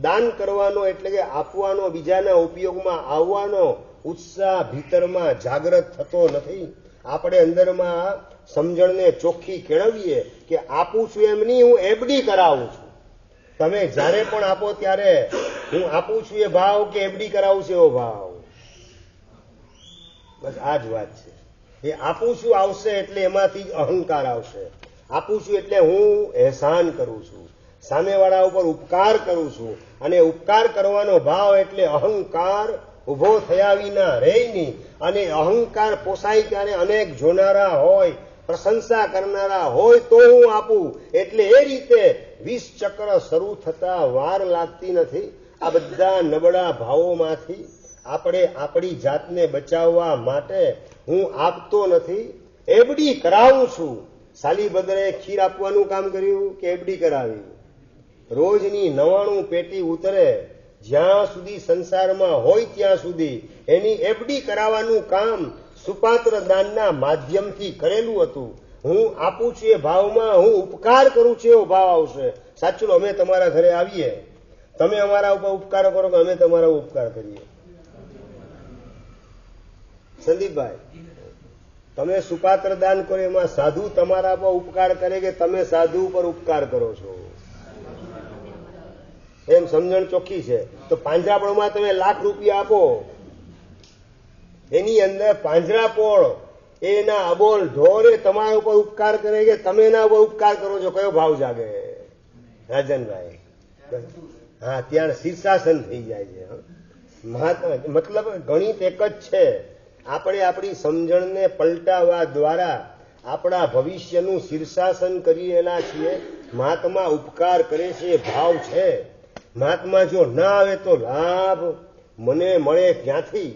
દાન કરવાનો એટલે કે આપવાનો, બીજાના ઉપયોગમાં આવવાનો ઉત્સાહ ભીતરમાં જાગૃત થતો નથી. આપણે અંદરમાં સમજણને ચોખ્ખી કેળવીએ કે આપું છું એમ નહીં, હું એફડી કરાવું છું. તમે જ્યારે પણ આપો ત્યારે હું આપું છું એ ભાવ કે એફડી કરાવું છું એવો ભાવ? બસ આ જ વાત છે. એ આપું છું આવશે એટલે એમાંથી જ અહંકાર આવશે. આપું છું એટલે હું એહસાન કરું છું, સામેવાળા ઉપર ઉપકાર કરું છું, અને ઉપકાર કરવાનો ભાવ એટલે અહંકાર ઉભો થયા વિના રહે નહીં. અને અહંકાર પોસાય ત્યારે અનેક જોનારા હોય, પ્રશંસા કરનારા હોય તો હું આપું. એટલે એ રીતે 20 ચક્ર શરૂ થતા વાર લાગતી નથી. આ બધા નબળા ભાવોમાંથી આપણે આપણી જાતને બચાવવા માટે હું આપતો નથી, એફડી કરાવું છું. સાલીબદરે ખીર આપવાનું કામ કર્યું કે એફડી કરાવી? રોજની 99 પેટી ઉતરે, જ્યાં સુધી સંસારમાં હોય ત્યાં સુધી એની એફડી કરાવવાનું કામ સુપાત્ર દાનના માધ્યમથી કરેલું હતું. હું આપું છું એ ભાવમાં હું ઉપકાર કરું છું એવો ભાવ આવશે. સાચું, અમે તમારા ઘરે આવીએ, તમે અમારા ઉપર ઉપકાર કરો કે અમે તમારા ઉપકાર કરીએ? સંદીપભાઈ, તમે સુપાત્ર દાન કરો એમાં સાધુ તમારા પર ઉપકાર કરે કે તમે સાધુ ઉપર ઉપકાર કરો છો? એમ સમજણ ચોખ્ખી છે. તો પાંજરાપોળમાં તમે ₹1,00,000 આપો, એની અંદર પાંજરાપોળ એના અબોલ ઢોરે તમારા ઉપર ઉપકાર કરે કે તમે એના ઉપર ઉપકાર કરો છો? કયો ભાવ જાગે રાજનભાઈ? હા, ત્યાં શીર્ષાસન થઈ જાય છે. મતલબ ગણિત એક જ છે. આપણે આપણી સમજણને પલટાવવા દ્વારા આપણા ભવિષ્યનું શીર્ષાસન કરી રહેલા છીએ. મહાત્મા ઉપકાર કરે છે એ ભાવ છે. મહાત્મા જો ના આવે તો લાભ મને મળે ક્યાંથી?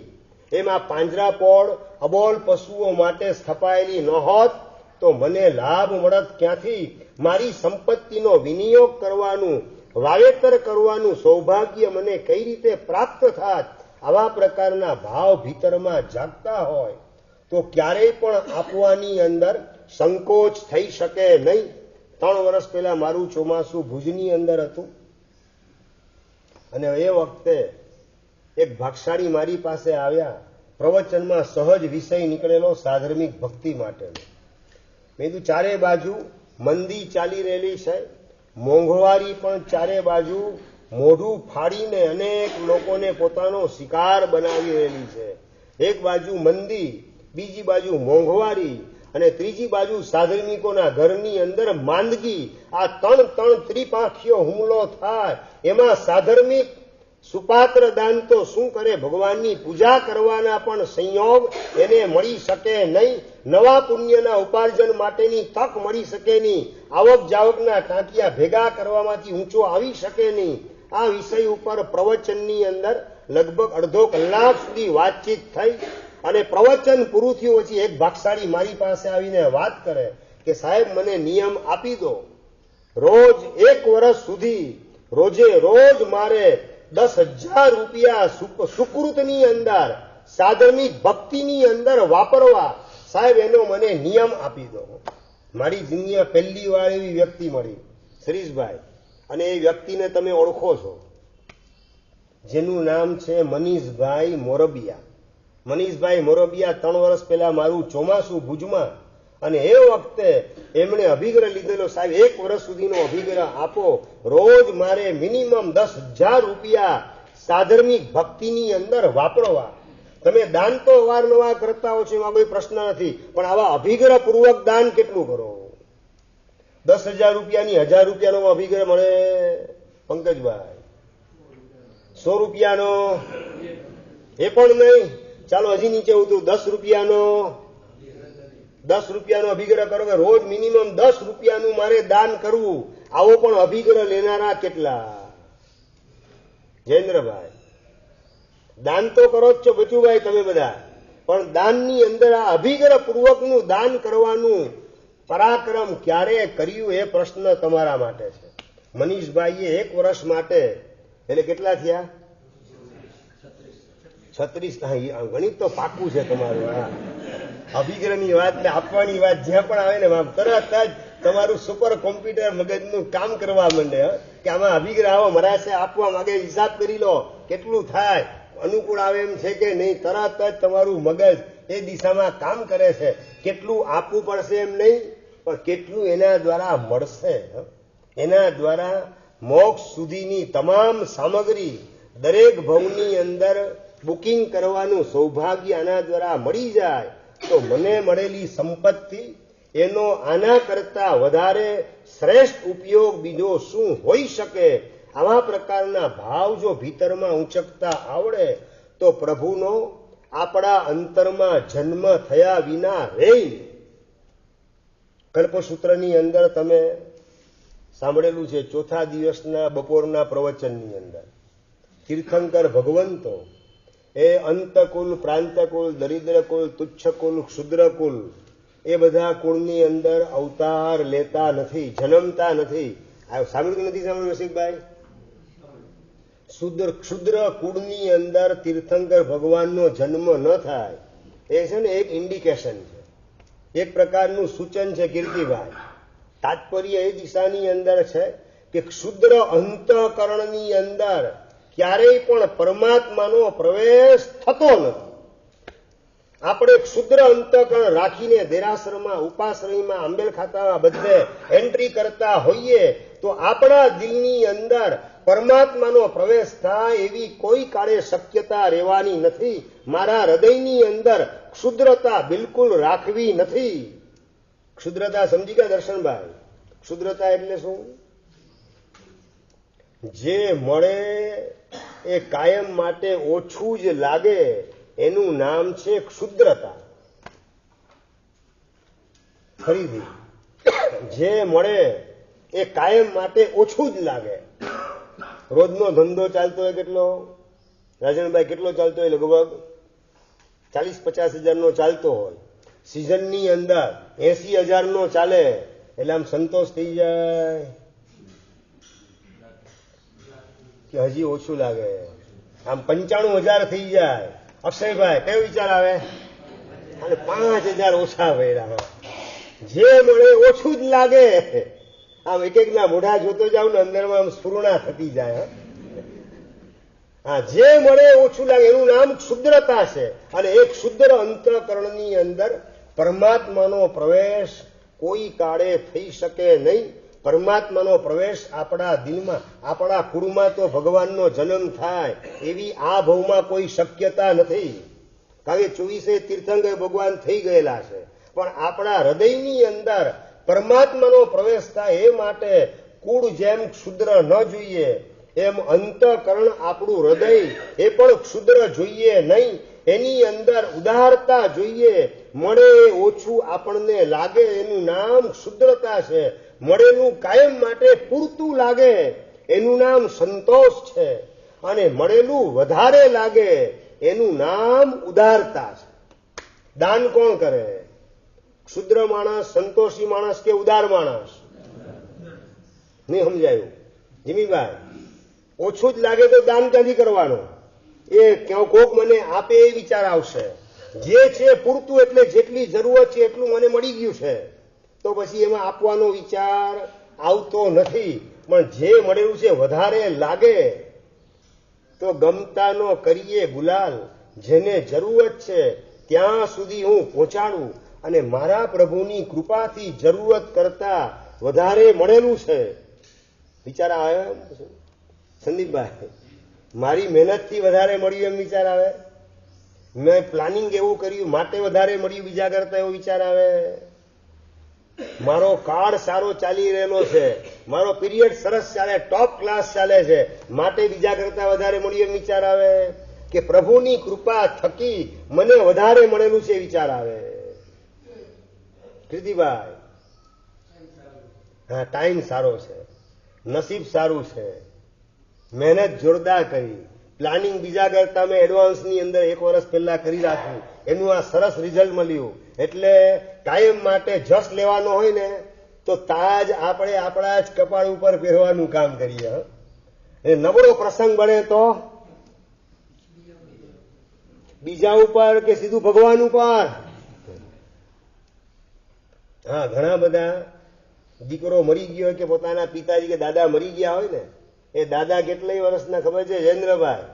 એમાં પાંજરાપોળ અબોલ પશુઓ માટે સ્થપાયેલી ન હોત તો મને લાભ મળત ક્યાંથી? મારી સંપત્તિનો વિનિયોગ કરવાનું, વાવેતર કરવાનું સૌભાગ્ય મને કઈ રીતે પ્રાપ્ત થાત? આવા પ્રકારના ભાવ ભીતરમાં જાગતા હોય તો ક્યારેય પણ આપવાની અંદર સંકોચ થઈ શકે નહીં. 3 વર્ષ પહેલા મારું ચોમાસું ભુજની અંદર હતું અને એ વખતે એક ભાગશાળી મારી પાસે આવ્યા. પ્રવચનમાં સહજ વિષય નીકળેલો સાધર્મિક ભક્તિ માટેનો. મેં કીધું ચારે બાજુ મંદી ચાલી રહેલી છે, મોંઘવારી પણ ચારે બાજુ મોઢું ફાડીને અનેક લોકોને પોતાનો શિકાર બનાવી રહેલી છે. એક બાજુ મંદી, બીજી બાજુ મોંઘવારી અને ત્રીજી બાજુ સાધર્મિકોના ઘરની અંદર માંદગી. આ ત્રણ ત્રિપાંખીયો હુમલો થાય. એમાં સાધર્મિક સુપાત્ર દાન તો શું કરે, ભગવાનની પૂજા કરવાના પણ સંયોગ એને મળી શકે નહીં. નવા પુણ્યના ઉપાર્જન માટેની તક મળી શકે નહીં. આવક જાવકના ટાંટિયા ભેગા કરવામાંથી ઊંચો આવી શકે નહીં. આ વિષય ઉપર પ્રવચનની અંદર લગભગ અડધો કલાક સુધી વાતચીત થઈ અને પ્રવચન પૂરું થયું પછી એક ભાગશાળી મારી પાસે આવીને વાત કરે કે સાહેબ મને નિયમ આપી દો, રોજ 1 વર્ષ સુધી રોજે રોજ મારે ₹10,000 સુકૃતની અંદર, સાધર્મિક ભક્તિની અંદર વાપરવા. સાહેબ એનો મને નિયમ આપી દો. મારી જિંદગીમાં પહેલી વાર એવી વ્યક્તિ મળી, શરીશભાઈ, અને એ વ્યક્તિને તમે ઓળખો છો, જેનું નામ છે મનીષભાઈ મોરબિયા. મનીષભાઈ મોરબિયા 3 વર્ષ પહેલા મારું ચોમાસું ભુજમાં, અને એ વખતે એમણે અભિગ્રહ લીધેલો, સાહેબ 1 વર્ષ સુધીનો અભિગ્રહ આપો, રોજ મારે મિનિમમ ₹10,000 સાધર્મિક ભક્તિની અંદર વાપરવા. તમે દાન તો અવારનવાર કરતા હો છો, એમાં કોઈ પ્રશ્ન નથી, પણ આવા અભિગ્રહ પૂર્વક દાન કેટલું કરો? 10,000 રૂપિયાની 1000 રૂપિયાનો અભિગ્રહ મળે પંકજભાઈ? 100 રૂપિયાનો એ પણ નહીં. ચાલો હજી નીચે ઉતરું, 10 રૂપિયાનો અભિગ્રહ કરો કે રોજ મિનિમમ 10 રૂપિયાનું મારે દાન કરવું, આવો પણ અભિગ્રહ લેનારા કેટલા? જયેન્દ્રભાઈ, દાન તો કરો જ છો બચુભાઈ તમે બધા, પણ દાનની અંદર આ અભિગ્રહ પૂર્વકનું દાન કરવાનું પરાક્રમ ક્યારે કર્યું એ પ્રશ્ન તમારા માટે છે. મનીષભાઈએ 1 વર્ષ માટે, એટલે કેટલા થયા? 36. ગણિત તો પાકું છે તમારું. હા, અભિગ્રહની વાત ને આપવાની વાત જ્યાં પણ આવે ને તરત જ તમારું સુપર કોમ્પ્યુટર મગજનું કામ કરવા માંડે કે આમાં અભિગ્રહ આવો મરાશે આપવા માંગે, હિસાબ કરી લો કેટલું થાય, અનુકૂળ આવે એમ છે કે નહીં. તરત જ તમારું મગજ એ દિશામાં કામ કરે છે. કેટલું આપવું પડશે એમ નહીં, પણ કેટલું એના દ્વારા મળશે. એના દ્વારા મોક્ષ સુધીની તમામ સામગ્રી દરેક ભવની અંદર બુકિંગ કરવાનું સૌભાગ્ય આના દ્વારા મળી જાય તો મને મળેલી સંપત્તિ એનો આના કરતા વધારે શ્રેષ્ઠ ઉપયોગ બીજો શું હોઈ શકે? આવા પ્રકારના ભાવ જો ભીતરમાં ઉંચકતા આવડે તો પ્રભુનો આપણા અંતરમાં જન્મ થયા વિના રહી. કલ્પસૂત્રની અંદર તમે સાંભળેલું છે, ચોથા દિવસના બપોરના પ્રવચનની અંદર તીર્થંકર ભગવંતો એ અંતકુલ, પ્રાંતકુલ, દરિદ્રકુલ, તુચ્છકુલ, ક્ષુદ્રકુલ એ બધા કુળની અંદર અવતાર લેતા નથી, જન્મતા નથી. સાંભળ્યું નથી? સાંભળ્યું રસિકભાઈ? ક્ષુદ્ર કુળની અંદર તીર્થંકર ભગવાનનો જન્મ ન થાય એ છે ને એક ઇન્ડિકેશન છે, એક પ્રકારનું સૂચન છે કીર્તિભાઈ. તાત્પર્ય એ દિશાની અંદર છે કે ક્ષુદ્ર અંતઃકરણની અંદર ક્યારેય પણ પરમાત્માનો પ્રવેશ થતો નથી. આપણે ક્ષુદ્ર અંતઃકરણ રાખીને દેરાસરમાં, ઉપાશ્રયમાં, આંબેલ ખાતામાં બધે એન્ટ્રી કરતા હોઈએ તો આપણા દિલની અંદર પરમાત્માનો પ્રવેશ થાય એવી કોઈ કાળે શક્યતા રહેવાની નથી. મારા હૃદયની અંદર ક્ષુદ્રતા બિલકુલ રાખવી નથી. ક્ષુદ્રતા સમજી ગયા દર્શનભાઈ? ક્ષુદ્રતા એટલે શું? જે મળે એ કાયમ માટે ઓછું જ લાગે એનું નામ છે ક્ષુદ્રતા. ફરીથી, જે મળે એ કાયમ માટે ઓછું જ લાગે. રોજનો ધંધો ચાલતો હોય કેટલો? રાજનભાઈ કેટલો ચાલતો હોય? લગભગ 40-50 હજારનો ચાલતો હોય. સિઝનની અંદર 80,000નો ચાલે એટલે આમ સંતોષ થઈ જાય કે હજી ઓછું લાગે? આમ 95,000 થઈ જાય. અક્ષયભાઈ કયો વિચાર આવે? અને 5,000 ઓછા વેરા. જે મળે ઓછું જ લાગે. આમ એક એકના મોઢા જોતો જાવ ને અંદરમાં આમ સ્ફૂર્ણા થતી જાય. હા, જે મળે ઓછું લાગે એનું નામ ક્ષુદ્રતા છે. અને એક ક્ષુદ્ર અંતઃકરણની અંદર પરમાત્માનો પ્રવેશ કોઈ કાળે થઈ શકે નહીં. પરમાત્માનો પ્રવેશ આપણા દિલમાં, આપણા કુળમાં તો ભગવાનનો જન્મ થાય એવી આ ભવમાં કોઈ શક્યતા નથી. કારણ કે 24 તીર્થંકર ભગવાન થઈ ગયેલા છે. પણ આપણા હૃદયની અંદર પરમાત્માનો પ્રવેશ થાય એ માટે કુળ જેમ ક્ષુદ્ર ન જોઈએ એમ અંતઃકરણ આપણું હૃદય એ પણ ક્ષુદ્ર જોઈએ નહીં. એની અંદર ઉદારતા જોઈએ. મળે ઓછું આપણને લાગે એનું નામ ક્ષુદ્રતા છે. મળેલું કાયમ માટે પૂરતું લાગે એનું નામ સંતોષ છે. અને મળેલું વધારે લાગે એનું નામ ઉદારતા છે. દાન કોણ કરે? ક્ષુદ્ર માણસ, સંતોષી માણસ કે ઉદાર માણસ? નહીં સમજાયું જીમીભાઈ? ઓછું જ લાગે તો દાન ક્યાંથી કરવાનું? એ કોક મને આપે એ વિચાર આવશે. જે છે પૂરતું, એટલે જેટલી જરૂરત છે એટલું મને મળી ગયું છે તો પછી એમાં આપવાનો વિચાર આવતો નથી. પણ જે મળેલું છે વધારે લાગે તો ગમતાનો કરીએ ગુલાલ. જેને જરૂરત છે ત્યાં સુધી હું પહોંચાડું. અને મારા પ્રભુની કૃપાથી જરૂરત કરતા વધારે મળેલું છે. વિચાર આવે સંદીપભાઈ? મારી મહેનતથી વધારે મળ્યું એમ વિચાર આવે? મેં પ્લાનિંગ એવું કર્યું માટે વધારે મળ્યું બીજા કરતા, એવો વિચાર આવે. મારો કાર્ડ સારો ચાલી રહેલો છે, મારો પીરિયડ સરસ ચાલે, ટોપ ક્લાસ ચાલે છે, માટે બીજા કરતા વધારે મળ્યું એમ વિચાર આવે. કે પ્રભુની કૃપા થકી મને વધારે મળેલું છે વિચાર આવે. કીર્તિભાઈ, હા, ટાઈમ સારો છે, નસીબ સારું છે, મહેનત જોરદાર કરી, પ્લાનિંગ બીજા કરતા મેં એડવાન્સની અંદર 1 વર્ષ પહેલા કરી રાખ્યું, એનું આ સરસ રિઝલ્ટ મળ્યું. એટલે કાયમ માટે જસ લેવાનો હોય ને તો તાજ આપણે આપણા જ કપાળ ઉપર પહેરવાનું કામ કરીએ. એ નબળો પ્રસંગ બને તો બીજા ઉપર કે સીધું ભગવાન ઉપર. હા, ઘણા બધા દીકરો મરી ગયો હોય કે પોતાના પિતાજી કે દાદા મરી ગયા હોય ને, એ દાદા કેટલાય વર્ષના ખબર છે જયેન્દ્રભાઈ?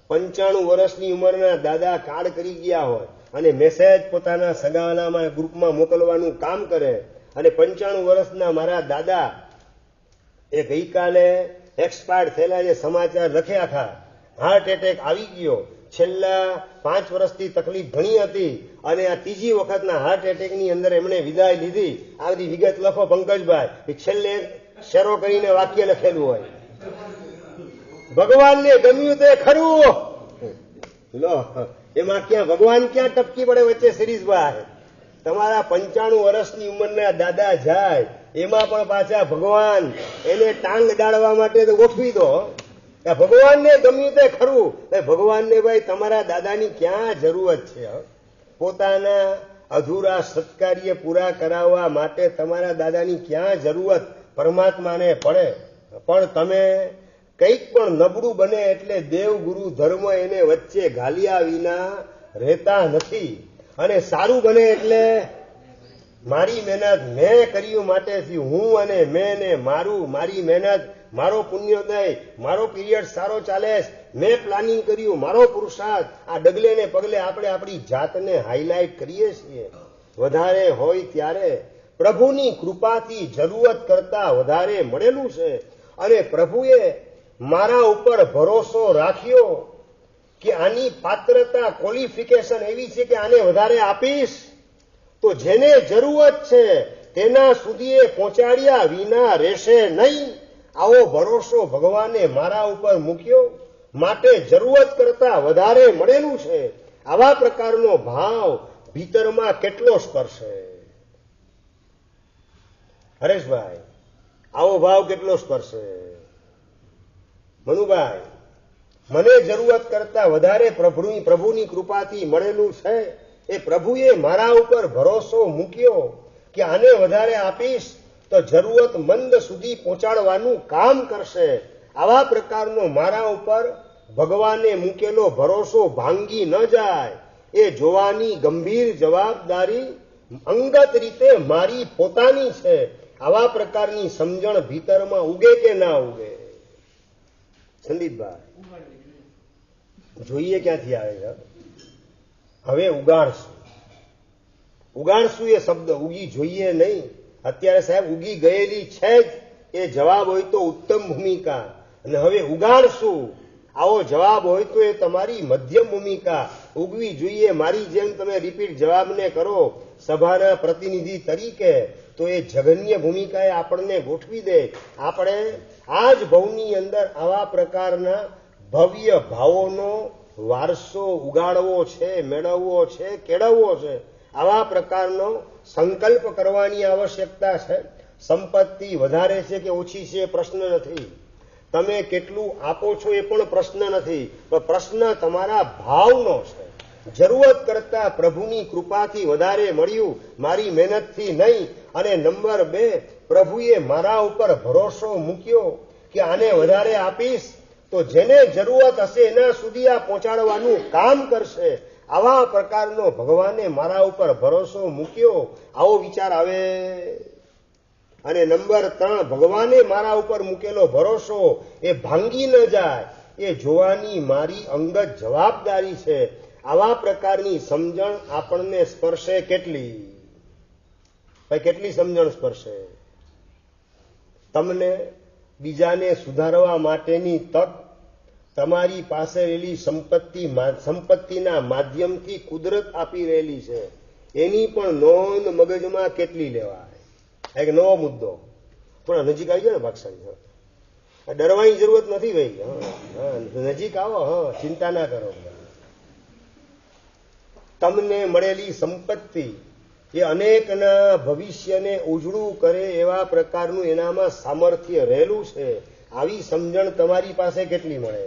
95 વર્ષની ઉંમરના દાદા કાર્ડ કરી ગયા હોય અને મેસેજ પોતાના સગાવાલામાં ગ્રુપમાં મોકલવાનું કામ કરે. અને 95 વર્ષના મારા દાદા એ ગઈકાલે એક્સપાયર થયેલા જે સમાચાર લખ્યા હતા, હાર્ટ એટેક આવી ગયો, છેલ્લા 5 વર્ષથી તકલીફ ઘણી હતી અને આ ત્રીજી વખતના હાર્ટ એટેકની અંદર એમણે વિદાય લીધી. આ બધી વિગત લખો પંકજભાઈ, છેલ્લે શેરો કરીને વાક્ય લખેલું હોય, ભગવાનને ગમ્યું તે ખરું. લો, એમાં ક્યાં ભગવાન ક્યાં ટપકી પડે વચ્ચે શિરીષભાઈ? તમારા 95 વર્ષની ઉંમરના દાદા જાય, એમાં પણ પાછા ભગવાન એને ટાંગ ડાળવા માટે તો ગોઠવી દો. ભગવાનને ગમ્યું તે ખરું. ભગવાનને ભાઈ તમારા દાદાની ક્યાં જરૂરત છે? પોતાના અધૂરા સત્કાર્ય પૂરા કરાવવા માટે તમારા દાદાની ક્યાં જરૂરત પરમાત્માને પડે? પણ તમે કંઈક પણ નબળું બને એટલે દેવ ગુરુ ધર્મ એને વચ્ચે ઘાલ્યા વિના રહેતા નથી. અને સારું બને એટલે મારી મહેનત મેં કર્યું માટેથી હું અને મેં ને મારું, મારી મહેનત, મારો પુણ્યોદય, મારો પીરિયડ સારો ચાલે, મેં પ્લાનિંગ કર્યું, મારો પુરુષાર્થ, આ ડગલે ને પગલે આપણે આપણી જાતને હાઇલાઇટ કરીએ છીએ. વધારે હોય ત્યારે પ્રભુની કૃપાથી જરૂરત કરતા વધારે મળેલું છે. અને પ્રભુએ મારા ઉપર ભરોસો રાખ્યો કે આની પાત્રતા ક્વોલિફિકેશન એવી છે કે આને વધારે આપીશ તો જેને જરૂરત છે તેના સુધી એ પહોંચાડ્યા વિના રહેશે નહીં. આવો ભરોસો ભગવાને મારા ઉપર મૂક્યો, માટે જરૂરત કરતા વધારે મળેલું છે. આવા પ્રકારનો ભાવ ભીતરમાં કેટલો સ્પર્શે? હરેશભાઈ, આવો ભાવ કેટલો સ્પર્શે? મનુભાઈ, મને જરૂરત કરતા વધારે પ્રભુની કૃપાથી મળેલું છે. એ પ્રભુએ મારા ઉપર ભરોસો મૂક્યો કે આને વધારે આપીશ તો જરૂરતમંદ સુધી પહોંચાડવાનું કામ કરશે. આવા પ્રકારનો મારા ઉપર ભગવાને મૂકેલો ભરોસો ભાંગી ન જાય એ જોવાની ગંભીર જવાબદારી અંગત રીતે મારી પોતાની છે. આવા પ્રકારની સમજણ ભીતરમાં ઉગે કે ના ઉગે? સંદીપભાઈ, જોઈએ ક્યાંથી આવે છે? હવે ઉગાડશું એ શબ્દ, ઉગી જોઈએ નહીં. અત્યારે સાહેબ ઉગી ગયેલી છે જ, એ જવાબ હોય તો ઉત્તમ ભૂમિકા. અને હવે ઉગાડશું આવો જવાબ હોય તો એ તમારી મધ્યમ ભૂમિકા. ઉગવી જોઈએ મારી જેમ તમે રિપીટ જવાબને કરો સભાના પ્રતિનિધિ તરીકે તો એ જઘન્ય ભૂમિકાએ આપણને ગોઠવી દે. આપણે આ જ ભવની અંદર આવા પ્રકારના ભવ્ય ભાવોનો વારસો ઉગાડવો છે, મેળવવો છે, કેળવવો છે. આવા પ્રકારનો સંકલ્પ કરવાની આવશ્યકતા છે. સંપત્તિ વધારે છે કે ઓછી છે પ્રશ્ન નથી, તમે કેટલું આપો છો એ પણ પ્રશ્ન નથી, પણ પ્રશ્ન તમારા ભાવનો છે. જરૂરત કરતા પ્રભુની કૃપાથી વધારે મળ્યું, મારી મહેનતથી નહીં. અને નંબર 2, પ્રભુએ મારા ઉપર ભરોસો મૂક્યો કે આને વધારે આપીશ તો જેને જરૂરત હશે એના સુધી આ પહોંચાડવાનું કામ કરશે. આવા પ્રકારનો ભગવાને મારા ઉપર ભરોસો મૂક્યો, આવો વિચાર આવે. અને નંબર 3, ભગવાને મારા ઉપર મૂકેલો ભરોસો એ ભાંગી ન જાય એ જોવાની મારી અંગત જવાબદારી છે. આવા પ્રકારની સમજણ આપણને સ્પર્શે કેટલી? ભાઈ, કેટલી સમજણ સ્પર્શે? તમને બીજાને સુધારવા માટેની તક તમારી પાસે રહેલી સંપત્તિના માધ્યમથી કુદરત આપી રહેલી છે એની પણ નોંધ મગજમાં કેટલી લેવાય. એક નવો મુદ્દો પણ નજીક આવી જાય ને ભાગશાળી, ડરવાની જરૂરત નથી ભાઈ. નજીક આવો, ચિંતા ના કરો. તમને મળેલી સંપત્તિ એ અનેકના ભવિષ્યને ઉજળું કરે એવા પ્રકારનું એનામાં સામર્થ્ય રહેલું છે. આવી સમજણ તમારી પાસે કેટલી મળે?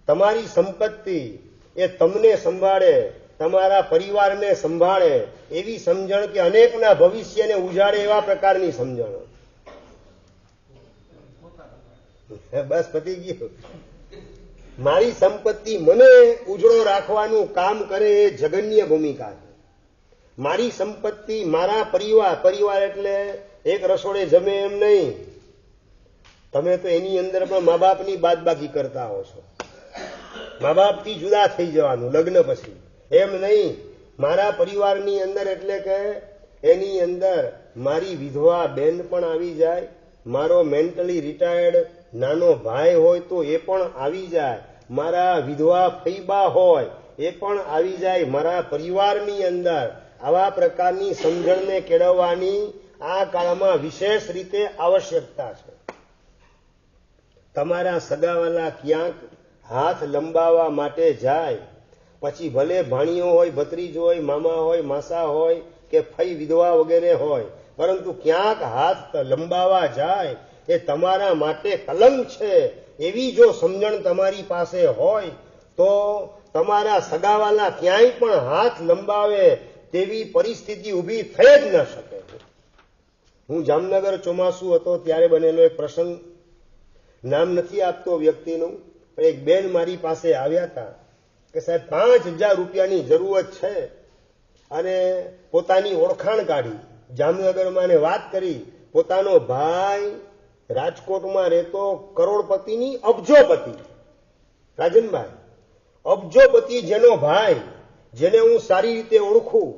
તમારી સંપત્તિ એ તમને સંભાળે, તમારા પરિવારને સંભાળે એવી સમજણ કે અનેકના ભવિષ્યને ઉજાડે એવા પ્રકારની સમજણ. બસ પતી ગયું. મારી સંપત્તિ મને ઉજળો રાખવાનું કામ કરે એ જગન્ય ભૂમિકા છે. મારી સંપત્તિ મારા પરિવાર એટલે એક રસોડે જમે એમ નહીં. તમે તો એની અંદર પણ મા બાપની બાદબાકી કરતા હો છો. મા બાપથી જુદા થઈ જવાનું લગ્ન પછી, એમ નહીં. મારા પરિવારની અંદર એટલે કે એની અંદર મારી વિધવા બેન પણ આવી જાય, મારો મેન્ટલી રિટાયર્ડ નાનો ભાઈ હોય તો એ પણ આવી જાય, મારા વિધવા ફઈબા હોય એ પણ આવી જાય. મારા પરિવારની અંદર આવા પ્રકારની સમજણને કેળવવાની આ કાળમાં વિશેષ રીતે આવશ્યકતા છે. તમારા સગાવાલા ક્યાંક હાથ લંબાવવા માટે જાય, પછી ભલે ભાણીઓ હોય, ભત્રીજ હોય, મામા હોય, માસા હોય કે ફઈ વિધવા વગેરે હોય, પરંતુ ક્યાંક હાથ લંબાવવા જાય એ તમારા માટે કલંક છે. એવી જો સમજણ તમારી પાસે હોય તો તમારા સગાવાલા ક્યાંય પણ હાથ લંબાવે તેવી પરિસ્થિતિ ઊભી થઈ જ ન શકે. હું જામનગર ચોમાસું હતો ત્યારે બનેલો એક પ્રસંગ, નામ નથી આપતો વ્યક્તિનું, પણ એક બેન મારી પાસે આવ્યા હતા કે સાહેબ 5,000 રૂપિયાની જરૂરત છે અને પોતાની ઓળખાણ કાઢી જામનગરમાં ને વાત કરી. પોતાનો ભાઈ રાજકોટમાં રહેતો કરોડપતિની અબજોપતિ, રાજનભાઈ અબજોપતિ જેનો ભાઈ, જેને હું સારી રીતે ઓળખું,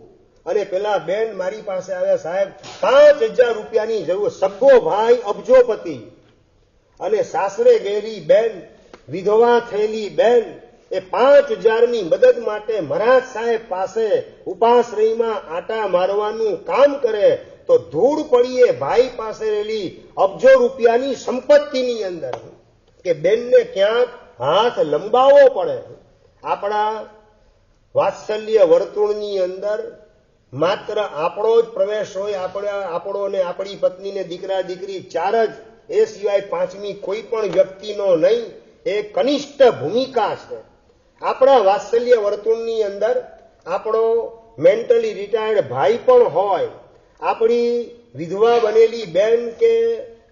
અને પેલા બેન મારી પાસે આવ્યા, સાહેબ 5,000 રૂપિયાની જરૂર. સગો ભાઈ અબજોપતિ અને સાસરે ગયેલી બેન, વિધવા થયેલી બેન, એ 5,000ની મદદ માટે મહારાજ સાહેબ પાસે ઉપાશ્રયમાં આટા મારવાનું કામ કરે તો ધૂળ પડીએ ભાઈ પાસે રહેલી અબજો રૂપિયાની સંપત્તિની અંદર કે બેનને ક્યાંક હાથ લંબાવવો પડે. આપણા વાત્સલ્ય વર્તુળની અંદર માત્ર આપણો જ પ્રવેશ હોય, આપણો ને આપણી પત્નીને દીકરા દીકરી 4 જ, એ સિવાય 5મી કોઈ પણ વ્યક્તિનો નહીં. એ કનિષ્ઠ ભૂમિકા છે. આપણા વાત્સલ્ય વર્તુળની અંદર આપણો મેન્ટલી રિટાયર્ડ ભાઈ પણ હોય, આપણી વિધવા બનેલી બેન કે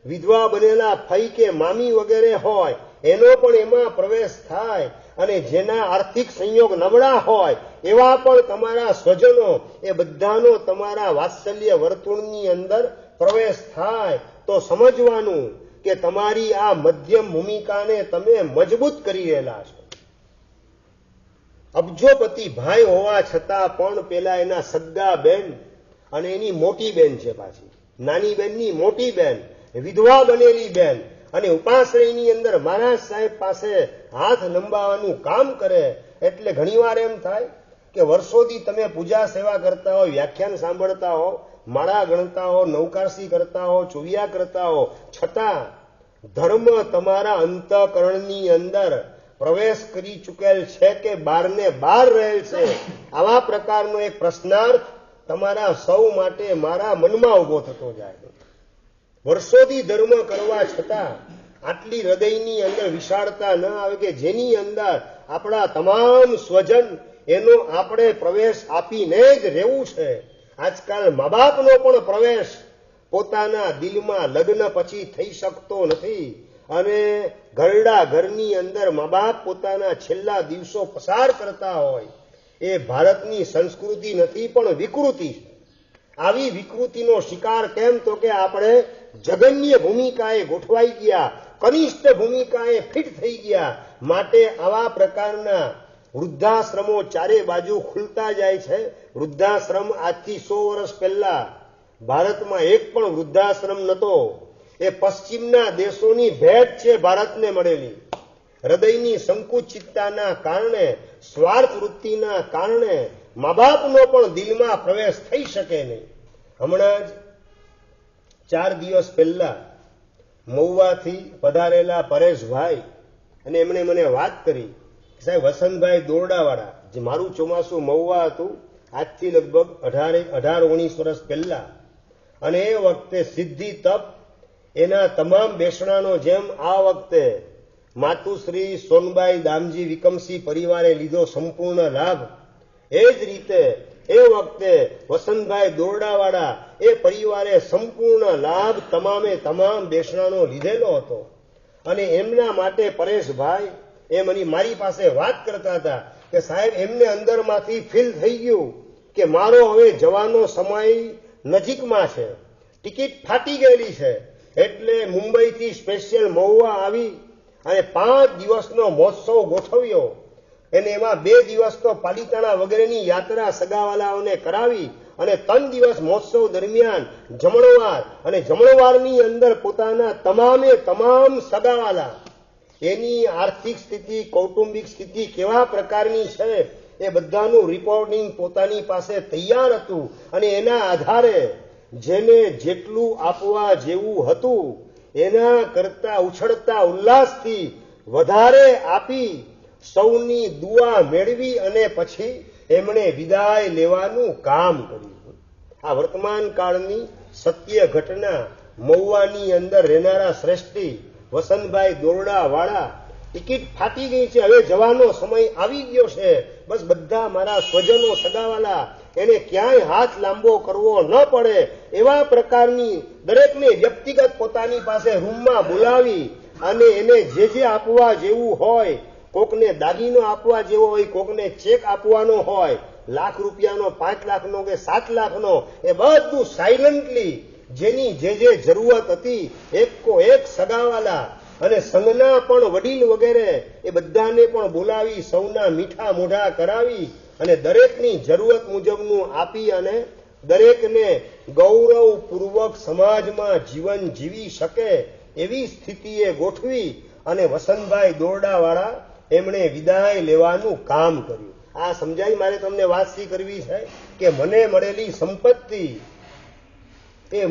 વિધવા બનેલા ફઈ કે મામી વગેરે હોય, એનો પણ એમાં પ્રવેશ થાય. અને જેના આર્થિક સંયોગ નબળા હોય એવા પણ તમારા સ્વજનો, એ બધાનો તમારા વાત્સલ્ય વર્તુળની અંદર પ્રવેશ થાય તો સમજવાનું કે તમારી આ મધ્યમ ભૂમિકાને તમે મજબૂત કરી રહેલા છો. અબજોપતિ ભાઈ હોવા છતાં પણ પેલા એના સગા બેન અને એની મોટી બેન છે, પાછી નાની બેનની મોટી બેન, વિધવા બનેલી બેન, અને ઉપાશ્રયની અંદર મહારાજ સાહેબ પાસે હાથ લંબાવવાનું કામ કરે. એટલે ઘણીવાર એમ થાય કે વર્ષોથી તમે પૂજા સેવા કરતા હો, વ્યાખ્યાન સાંભળતા હો, માળા ગણતા હો, નવકારસી કરતા હો, ચોવિયા કરતા હો, છતાં ધર્મ તમારા અંતઃકરણની અંદર પ્રવેશ કરી ચૂકેલ છે કે બારને બાર રહેલ છે? આવા પ્રકારનો એક પ્રશ્નાર્થ તમારા સૌ માટે મારા મનમાં ઉભો થતો જાય. વર્ષોથી ધર્મ કરવા છતાં આટલી હૃદયની અંદર વિશાળતા ન આવે કે જેની અંદર આપણા તમામ સ્વજન એનો આપણે પ્રવેશ આપીને જ રહેવું છે. આજકાલ મા બાપનો પણ પ્રવેશ પોતાના દિલમાં લગ્ન પછી થઈ શકતો નથી, અને ઘરડા ઘરની અંદર મા બાપ પોતાના છેલ્લા દિવસો પસાર કરતા હોય. એ ભારતની સંસ્કૃતિ નથી પણ વિકૃતિ છે. આવી વિકૃતિનો શિકાર કેમ? તો કે આપણે જગન્ય ભૂમિકાએ ગોઠવાઈ ગયા, કનિષ્ઠ ભૂમિકાએ ફિટ થઈ ગયા. માટે આવા પ્રકારના વૃદ્ધાશ્રમો ચારે બાજુ ખુલતા જાય છે. વૃદ્ધાશ્રમ આજથી 100 વર્ષ પહેલા ભારતમાં એક પણ વૃદ્ધાશ્રમ નહોતો. એ પશ્ચિમના દેશોની ભેટ છે ભારતને મળેલી. હૃદયની સંકુચિતતાના કારણે, સ્વાર્થ વૃત્તિના કારણે મા બાપનો પણ દિલમાં પ્રવેશ થઈ શકે નહીં. હમણાં જ 4 દિવસ પહેલા મહુવાથી પધારેલા પરેશભાઈ અને એમણે મને વાત કરી કે સાહેબ વસંતભાઈ દોરડાવાળા, જે મારું ચોમાસું મહુવા હતું આજથી લગભગ 18-19 વર્ષ પહેલા, અને એ વખતે સિદ્ધિ તપ એના તમામ બેસણાનો જેમ આ વખતે માતુશ્રી સોનબાઈ દામજી વિકમસિંહ પરિવારે લીધો સંપૂર્ણ લાભ, એ જ રીતે એ વખતે વસંતભાઈ દોરડાવાળા એ પરિવારે સંપૂર્ણ લાભ તમામે તમામ બેસણાનો લીધેલો હતો. અને એમના માટે પરેશભાઈ એ મારી પાસે વાત કરતા હતા કે સાહેબ એમને અંદરમાંથી ફીલ થઈ ગયું કે મારો હવે જવાનો સમય નજીકમાં છે, ટિકિટ ફાટી ગયેલી છે, એટલે મુંબઈથી સ્પેશિયલ મહુવા આવી અને 5 દિવસનો મહોત્સવ ગોઠવ્યો. અને એમાં 2 દિવસ તો પાલિતાણા વગેરેની યાત્રા સગાવાલાઓને કરાવી અને 3 દિવસ મહોત્સવ દરમિયાન જમણવાર, અને જમણવારની અંદર પોતાના તમામે તમામ સગાવાલા એની આર્થિક સ્થિતિ, કૌટુંબિક સ્થિતિ કેવા પ્રકારની છે એ બધાનું રિપોર્ટિંગ પોતાની પાસે તૈયાર હતું. અને એના આધારે જેને જેટલું આપવા જેવું હતું એના કરતા ઉછળતા ઉલ્લાસથી વધારે આપી સૌની દુઆ મેળવી અને પછી એમણે વિદાય લેવાનું કામ કર્યું. આ વર્તમાન કાળની સત્ય ઘટના મહુવાની અંદર રહેનારા શ્રેષ્ઠી વસંતભાઈ દોરડાવાળા, ટિકિટ ફાટી ગઈ છે, હવે જવાનો સમય આવી ગયો છે, બસ બધા મારા સ્વજનો સગાવાલા એને ક્યાંય હાથ લાંબો કરવો ન પડે એવા પ્રકારની દરેકને વ્યક્તિગત પોતાની પાસે રૂમમાં બોલાવી અને એને જે આપવા જેવું હોય, કોકને દાગીનો આપવા જેવો હોય, કોકને ચેક આપવાનો હોય, લાખ રૂપિયાનો, 5 લાખનો કે 7 લાખનો, એ બધું સાયલન્ટલી જેની જે જરૂરત હતી એકો એક સગાવાલા અને સંઘના પણ વડીલ વગેરે એ બધાને પણ બોલાવી સૌના મીઠા મોઢા કરાવી અને દરેકની જરૂરત મુજબનું આપી અને દરેકને ગૌરવપૂર્વક સમાજમાં જીવન જીવી શકે એવી સ્થિતિએ ગોઠવી અને વસંતભાઈ દોરડાવાળા એમણે વિદાય લેવાનું કામ કર્યું. આ સમજાય મારે તમને વાત શી કરવી છે કે મને મળેલી સંપત્તિ એ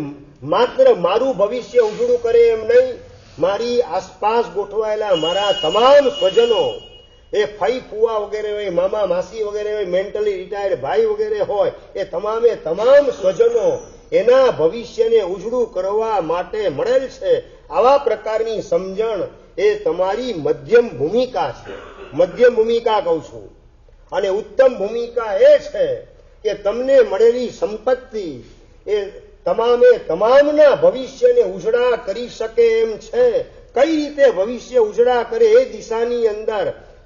માત્ર મારું ભવિષ્ય ઉજળું કરે એમ નહીં, મારી આસપાસ ગોઠવાયેલા મારા તમામ સ્વજનો, એ ફઈ ફુવા વગેરે હોય, મામા માસી વગેરે હોય, મેન્ટલી રિટાયર્ડ ભાઈ વગેરે હોય, એ તમામે તમામ સ્વજનો એના ભવિષ્યને ઉજળું કરવા માટે મળેલ છે. આવા પ્રકારની સમજણ એ તમારી મધ્યમ ભૂમિકા છે. મધ્યમ ભૂમિકા કહું છું. અને ઉત્તમ ભૂમિકા એ છે કે તમને મળેલી સંપત્તિ એ તમામે તમામના ભવિષ્યને ઉજળા કરી શકે એમ છે. કઈ રીતે ભવિષ્ય ઉજળા કરે એ દિશાની અંદર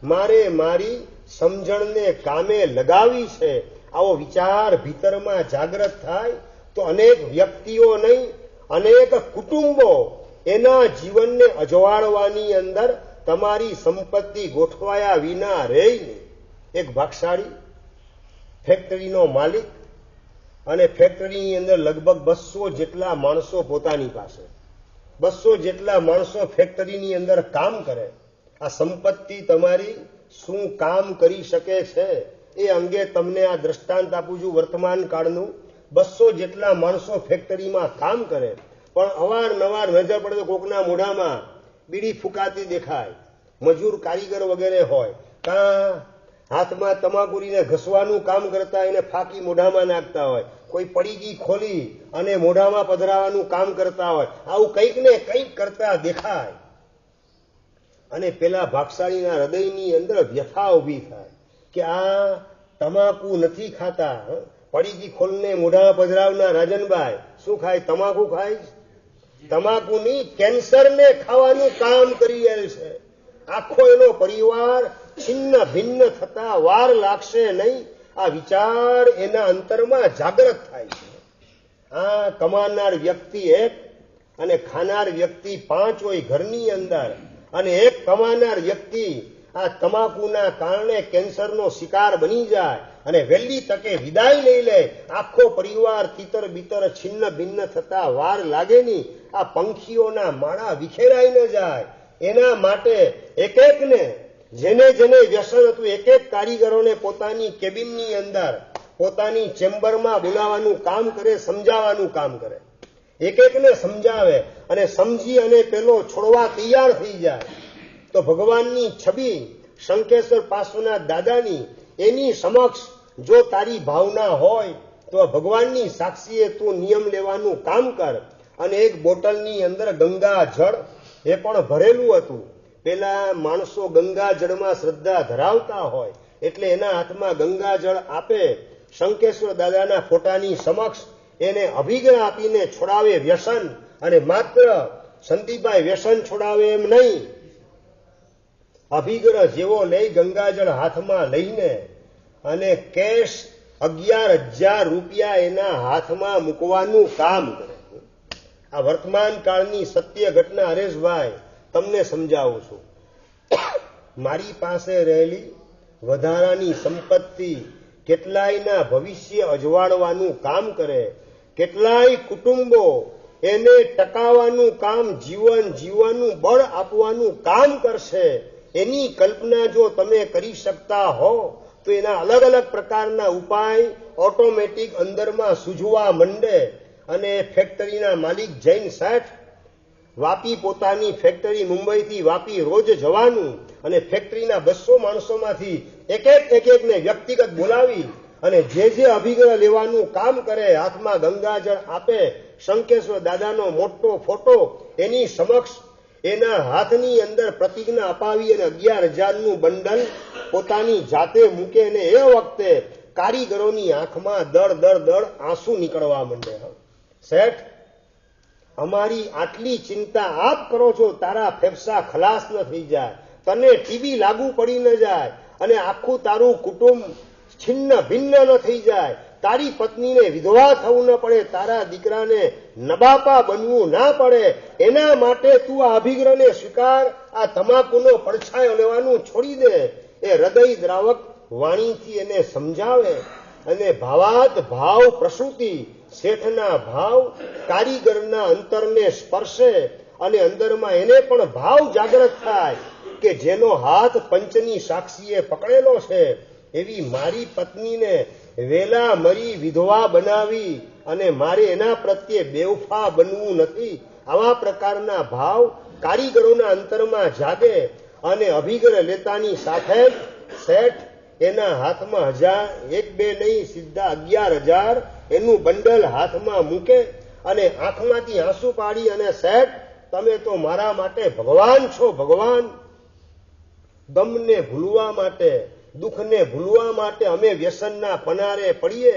મારે મારી સમજણને કામે લગાવી છે. આવો વિચાર ભીતરમાં જાગૃત થાય તો અનેક વ્યક્તિઓ નહીં, અનેક કુટુંબો એના જીવનને અજવાળવાની અંદર તમારી સંપત્તિ ગોઠવાયા વિના રહે નહીં. એક ભાગશાળી ફેક્ટરીનો માલિક અને ફેક્ટરીની અંદર લગભગ 200 જેટલા માણસો પોતાની પાસે, 200 જેટલા માણસો ફેક્ટરીની અંદર કામ કરે. આ સંપત્તિ તમારી શું કામ કરી શકે છે એ અંગે તમને આ દ્રષ્ટાંત આપું છું. વર્તમાન કાળનું 200 જેટલા માણસો ફેક્ટરીમાં કામ કરે, પણ અવારનવાર નજર પડે તો કોકના મોઢામાં બીડી ફૂંકાતી દેખાય. મજૂર કારીગર વગેરે હોય, કાં હાથમાં તમાકુરીને ઘસવાનું કામ કરતા એને ફાંકી મોઢામાં નાખતા હોય, કોઈ પડીકી ખોલી અને મોઢામાં પધરાવાનું કામ કરતા હોય. આવું કંઈક ને કંઈક કરતા દેખાય અને પેલા ભાગશાળીના હૃદયની અંદર વ્યથા ઉભી થાય કે આ તમાકુ નથી ખાતા, પડીકી ખોલને મોઢામાં પધરાવનાર રાજનભાઈ શું ખાય? તમાકુ ખાય? તમાકુની કેન્સરને ખાવાનું કામ કરી રહેલ છે. આખો એનો પરિવાર છિન્ન ભિન્ન થતા વાર લાગશે નહીં. આ વિચાર એના અંતરમાં જાગૃત થાય છે. આ કમાનાર વ્યક્તિ એક અને ખાનાર વ્યક્તિ 5 હોય ઘરની અંદર, અને એક કમાનાર વ્યક્તિ આ તમાકુના કારણે કેન્સરનો શિકાર બની જાય અને વહેલી તકે વિદાય લઈ લે. આખો પરિવાર તીતર બીતર છિન્ન ભિન્ન થતા વાર લાગે નહીં. આ પંખીઓના માળા વિખેરાઈ ન જાય એના માટે એક એકને જેને જેને વ્યસન હતું એક એક કારીગરોને પોતાની કેબિનની અંદર પોતાની ચેમ્બરમાં બોલાવવાનું કામ કરે, સમજાવવાનું કામ કરે. એક એકને સમજાવે અને સમજી અને પેલો છોડવા તૈયાર થઈ જાય તો ભગવાનની છબી શંકેશ્વર પાર્શ્વનાથ દાદાની એની સમક્ષ જો તારી ભાવના હોય તો ભગવાનની સાક્ષીએ તું નિયમ લેવાનું કામ કર. અને એક બોટલની અંદર ગંગા જળ એ પણ ભરેલું હતું. પેલા માણસો ગંગા જળમાં શ્રદ્ધા ધરાવતા હોય એટલે એના હાથમાં ગંગા જળ આપે. શંકેશ્વર દાદાના ફોટાની સમક્ષ એને અભિગ્રહ આપીને છોડાવે વ્યસન. અને માત્ર સંદીપભાઈ વ્યસન છોડાવે એમ નહીં, અભિગ્રહ જેવો લઈ ગંગાજળ હાથમાં લઈને અને કેશ 11,000 રૂપિયા એના હાથમાં મૂકવાનું કામ કરે. આ વર્તમાન કાળની સત્ય ઘટના હરેશભાઈ તમને સમજાવું છું. મારી પાસે રહેલી વધારાની સંપત્તિ કેટલાયના ભવિષ્ય અજવાળવાનું કામ કરે. કેટલાય કુટુંબો એને ટકાવવાનું કામ, જીવન જીવવાનું બળ આપવાનું કામ કરશે. એની કલ્પના જો તમે કરી શકતા હો તો એના અલગ અલગ પ્રકારના ઉપાય ઓટોમેટિક અંદરમાં સૂઝવા માંડે. અને ફેક્ટરીના માલિક જૈન શેઠ વાપી પોતાની ફેક્ટરી મુંબઈથી વાપી રોજ જવાનું અને ફેક્ટરીના 200 માણસોમાંથી એક એકને વ્યક્તિગત બોલાવી અને જે અભિગ્રહ લેવાનું કામ કરે, હાથમાં ગંગાજળ આપે, શંકેશ્વર દાદાનો મોટો ફોટો એની સમક્ષ એના હાથની અંદર પ્રતિજ્ઞા અપાવી અને 11,000નું બંડલ પોતાની જાતે મૂકે. અને એ વખતે કારીગરોની આંખમાં દળ આંસુ નીકળવા માંડે. શેઠ, અમારી આટલી ચિંતા આપ કરો છો, તારા ફેફસા ખલાસ ન થઈ જાય, તને ટીબી લાગુ પડી ન જાય અને આખું તારું કુટુંબ છિન્ન ભિન્ન ન થઈ જાય, તારી પત્નીને વિધવા થવું ન પડે, તારા દીકરાને નબાપા બનવું ના પડે, એના માટે તું આ અભિગ્રહને સ્વીકાર, આ તમાકુનો પડછાયો લેવાનું છોડી દે. એ હૃદય દ્રાવક વાણીથી એને સમજાવે અને ભાવાત ભાવ પ્રસૂતિ શેઠના ભાવ કારીગરના અંતરને સ્પર્શે અને અંદરમાં એને પણ ભાવ જાગૃત થાય કે જેનો હાથ પંચની સાક્ષીએ પકડેલો છે એવી મારી પત્નીને વેલા મરી વિધવા બનાવી અને મારે એના પ્રત્યે બેવફા બનવું નથી. આવા પ્રકારના ભાવ કારીગરોના અંતરમાં જાગે અને અભિગ્રહ લેતાની સાથે શેઠ એના હાથમાં 1,000 1,2 નહીં, સીધા 11,000 એનું બંડલ હાથમાં મૂકે અને આંખમાંથી આંસુ પાડી અને શેઠ, તમે તો મારા માટે ભગવાન છો, ભગવાન. ગમને ભૂલવા માટે, દુઃખને ભૂલવા માટે અમે વ્યસનના પનારે પડીએ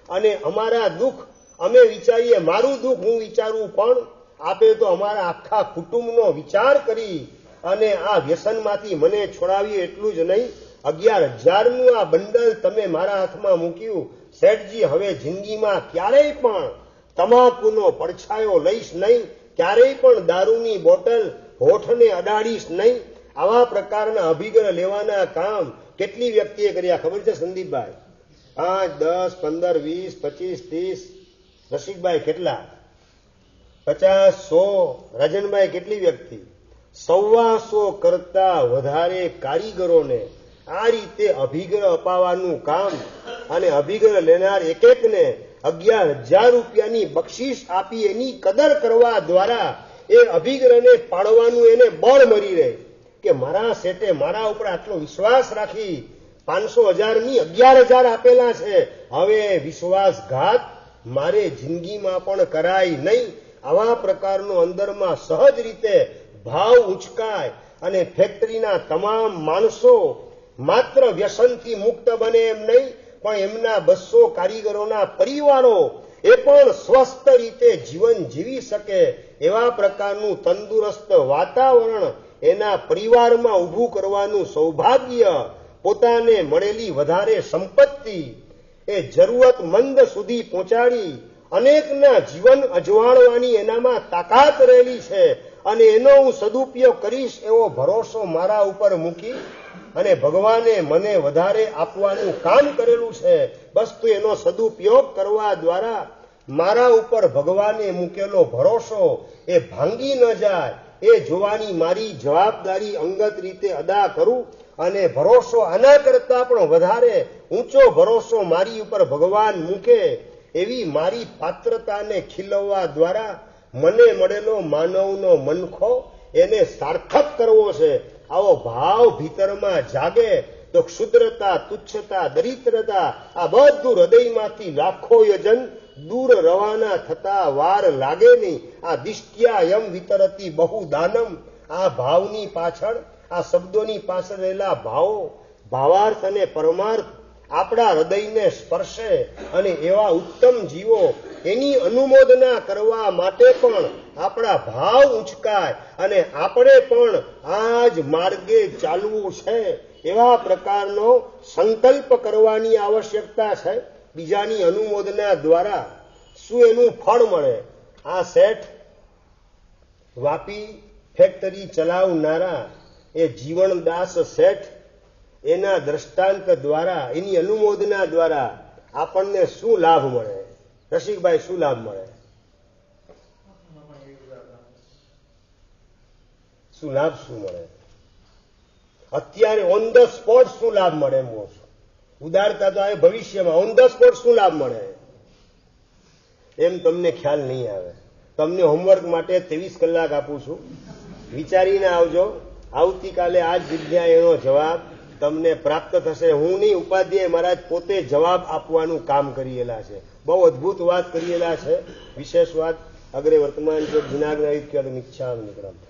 અને અમારા દુઃખ અમે વિચારીએ, મારું દુઃખ હું વિચારું, પણ આપે તો અમારા આખા કુટુંબનો વિચાર કરી અને આ વ્યસનમાંથી મને છોડાવી. એટલું જ નહીં, 11,000નું આ બંડલ તમે મારા હાથમાં મૂક્યું. શેઠજી, હવે જિંદગીમાં ક્યારેય પણ તમાકુનો પડછાયો લઈશ નહીં, ક્યારેય પણ દારૂની બોટલ હોઠને અડાડીશ નહીં. આવા પ્રકારના અભિગ્રહ લેવાના કામ કેટલી વ્યક્તિએ કર્યા ખબર છે સંદીપભાઈ? 5, 10, 15, 20, 25, 30. રસિકભાઈ કેટલા? 50, 100. રાજનભાઈ કેટલી વ્યક્તિ? 125 કરતા વધારે કારીગરોને આ રીતે અભિગ્રહ અપાવવાનું કામ અને અભિગ્રહ લેનાર એક એકને 11,000 રૂપિયાની બક્ષિસ આપી એની કદર કરવા દ્વારા એ અભિગ્રહને પાડવાનું એને બળ મળી રહે કે મારા શેઠે મારા ઉપર આટલો વિશ્વાસ રાખી 500,000 ની 11,000 આપેલા છે, હવે વિશ્વાસઘાત મારે જિંદગીમાં પણ કરાય નહીં. આવા પ્રકારનો અંદરમાં સહજ રીતે ભાવ ઉંચકાય અને ફેક્ટરીના તમામ માણસો માત્ર વ્યસનથી મુક્ત બને એમ નહીં, પણ એમના 200 કારીગરોના પરિવારો એ પણ સ્વસ્થ રીતે જીવન જીવી શકે એવા પ્રકારનું તંદુરસ્ત વાતાવરણ એના પરિવારમાં ઊભું કરવાનું સૌભાગ્ય, પોતાને મળેલી વધારે સંપત્તિ એ જરૂરતમંદ સુધી પહોંચાડી અનેકના જીવન અજવાળવાની એનામાં તાકાત રહેલી છે અને એનો હું સદુપયોગ કરીશ એવો ભરોસો મારા ઉપર મૂકી અને ભગવાને મને વધારે આપવાનું કામ કરેલું છે. બસ તું એનો સદુપયોગ કરવા દ્વારા મારા ઉપર ભગવાને મૂકેલો ભરોસો એ ભાંગી ન જાય એ જોવાની મારી જવાબદારી અંગત રીતે અદા કરું. અને ભરોસો આના કરતા પણ વધારે ઊંચો ભરોસો મારી ઉપર ભગવાન મૂકે એવી મારી પાત્રતાને ખીલવવા દ્વારા મને મળેલો માનવનો મનખો એને સાર્થક કરવો છે. આવો ભાવ ભીતરમાં જાગે તો ક્ષુદ્રતા, તુચ્છતા, દરિદ્રતા આ બધું હૃદયમાંથી લાખો યોજન દૂર રવાના થતા વાર લાગે નહીં. આ દિષ્ટ્યા યમ વિતરતી બહુ દાનમ, આ ભાવની પાછળ, આ શબ્દોની પાછળ રહેલા ભાવો, ભાવાર્થ અને પરમાર્થ આપણા હૃદયને સ્પર્શે અને એવા ઉત્તમ જીવો એની અનુમોદના કરવા માટે પણ આપણા ભાવ ઉંચકાય અને આપણે પણ આ જ માર્ગે ચાલવું છે એવા પ્રકારનો સંકલ્પ કરવાની આવશ્યકતા છે. બીજાની અનુમોદના દ્વારા શું એનું ફળ મળે? આ શેઠ વાપી ફેક્ટરી ચલાવનારા એ જીવનદાસ શેઠ એના દ્રષ્ટાંત દ્વારા, એની અનુમોદના દ્વારા આપણને શું લાભ મળે? રસિકભાઈ, શું લાભ મળે? શું લાભ શું મળે? અત્યારે ઓન ધ સ્પોટ શું લાભ મળે એમ કહું છું. ઉદારતા તો આવે ભવિષ્યમાં. ઓન ધ સ્પોટ શું લાભ મળે એમ તમને ખ્યાલ નહીં આવે. તમને હોમવર્ક માટે 23 કલાક આપું છું, વિચારીને આવજો. આવતીકાલે આ જ જગ્યાએ એનો જવાબ તમને પ્રાપ્ત થશે. હું નહીં, ઉપાધ્યાય મહારાજ પોતે જવાબ આપવાનું કામ કરેલા છે. બહુ અદભુત વાત કરેલા છે. વિશેષ વાત અગ્રે વર્તમાન જો જુનાગ્રહિત નિચ્છામ નિકરમ.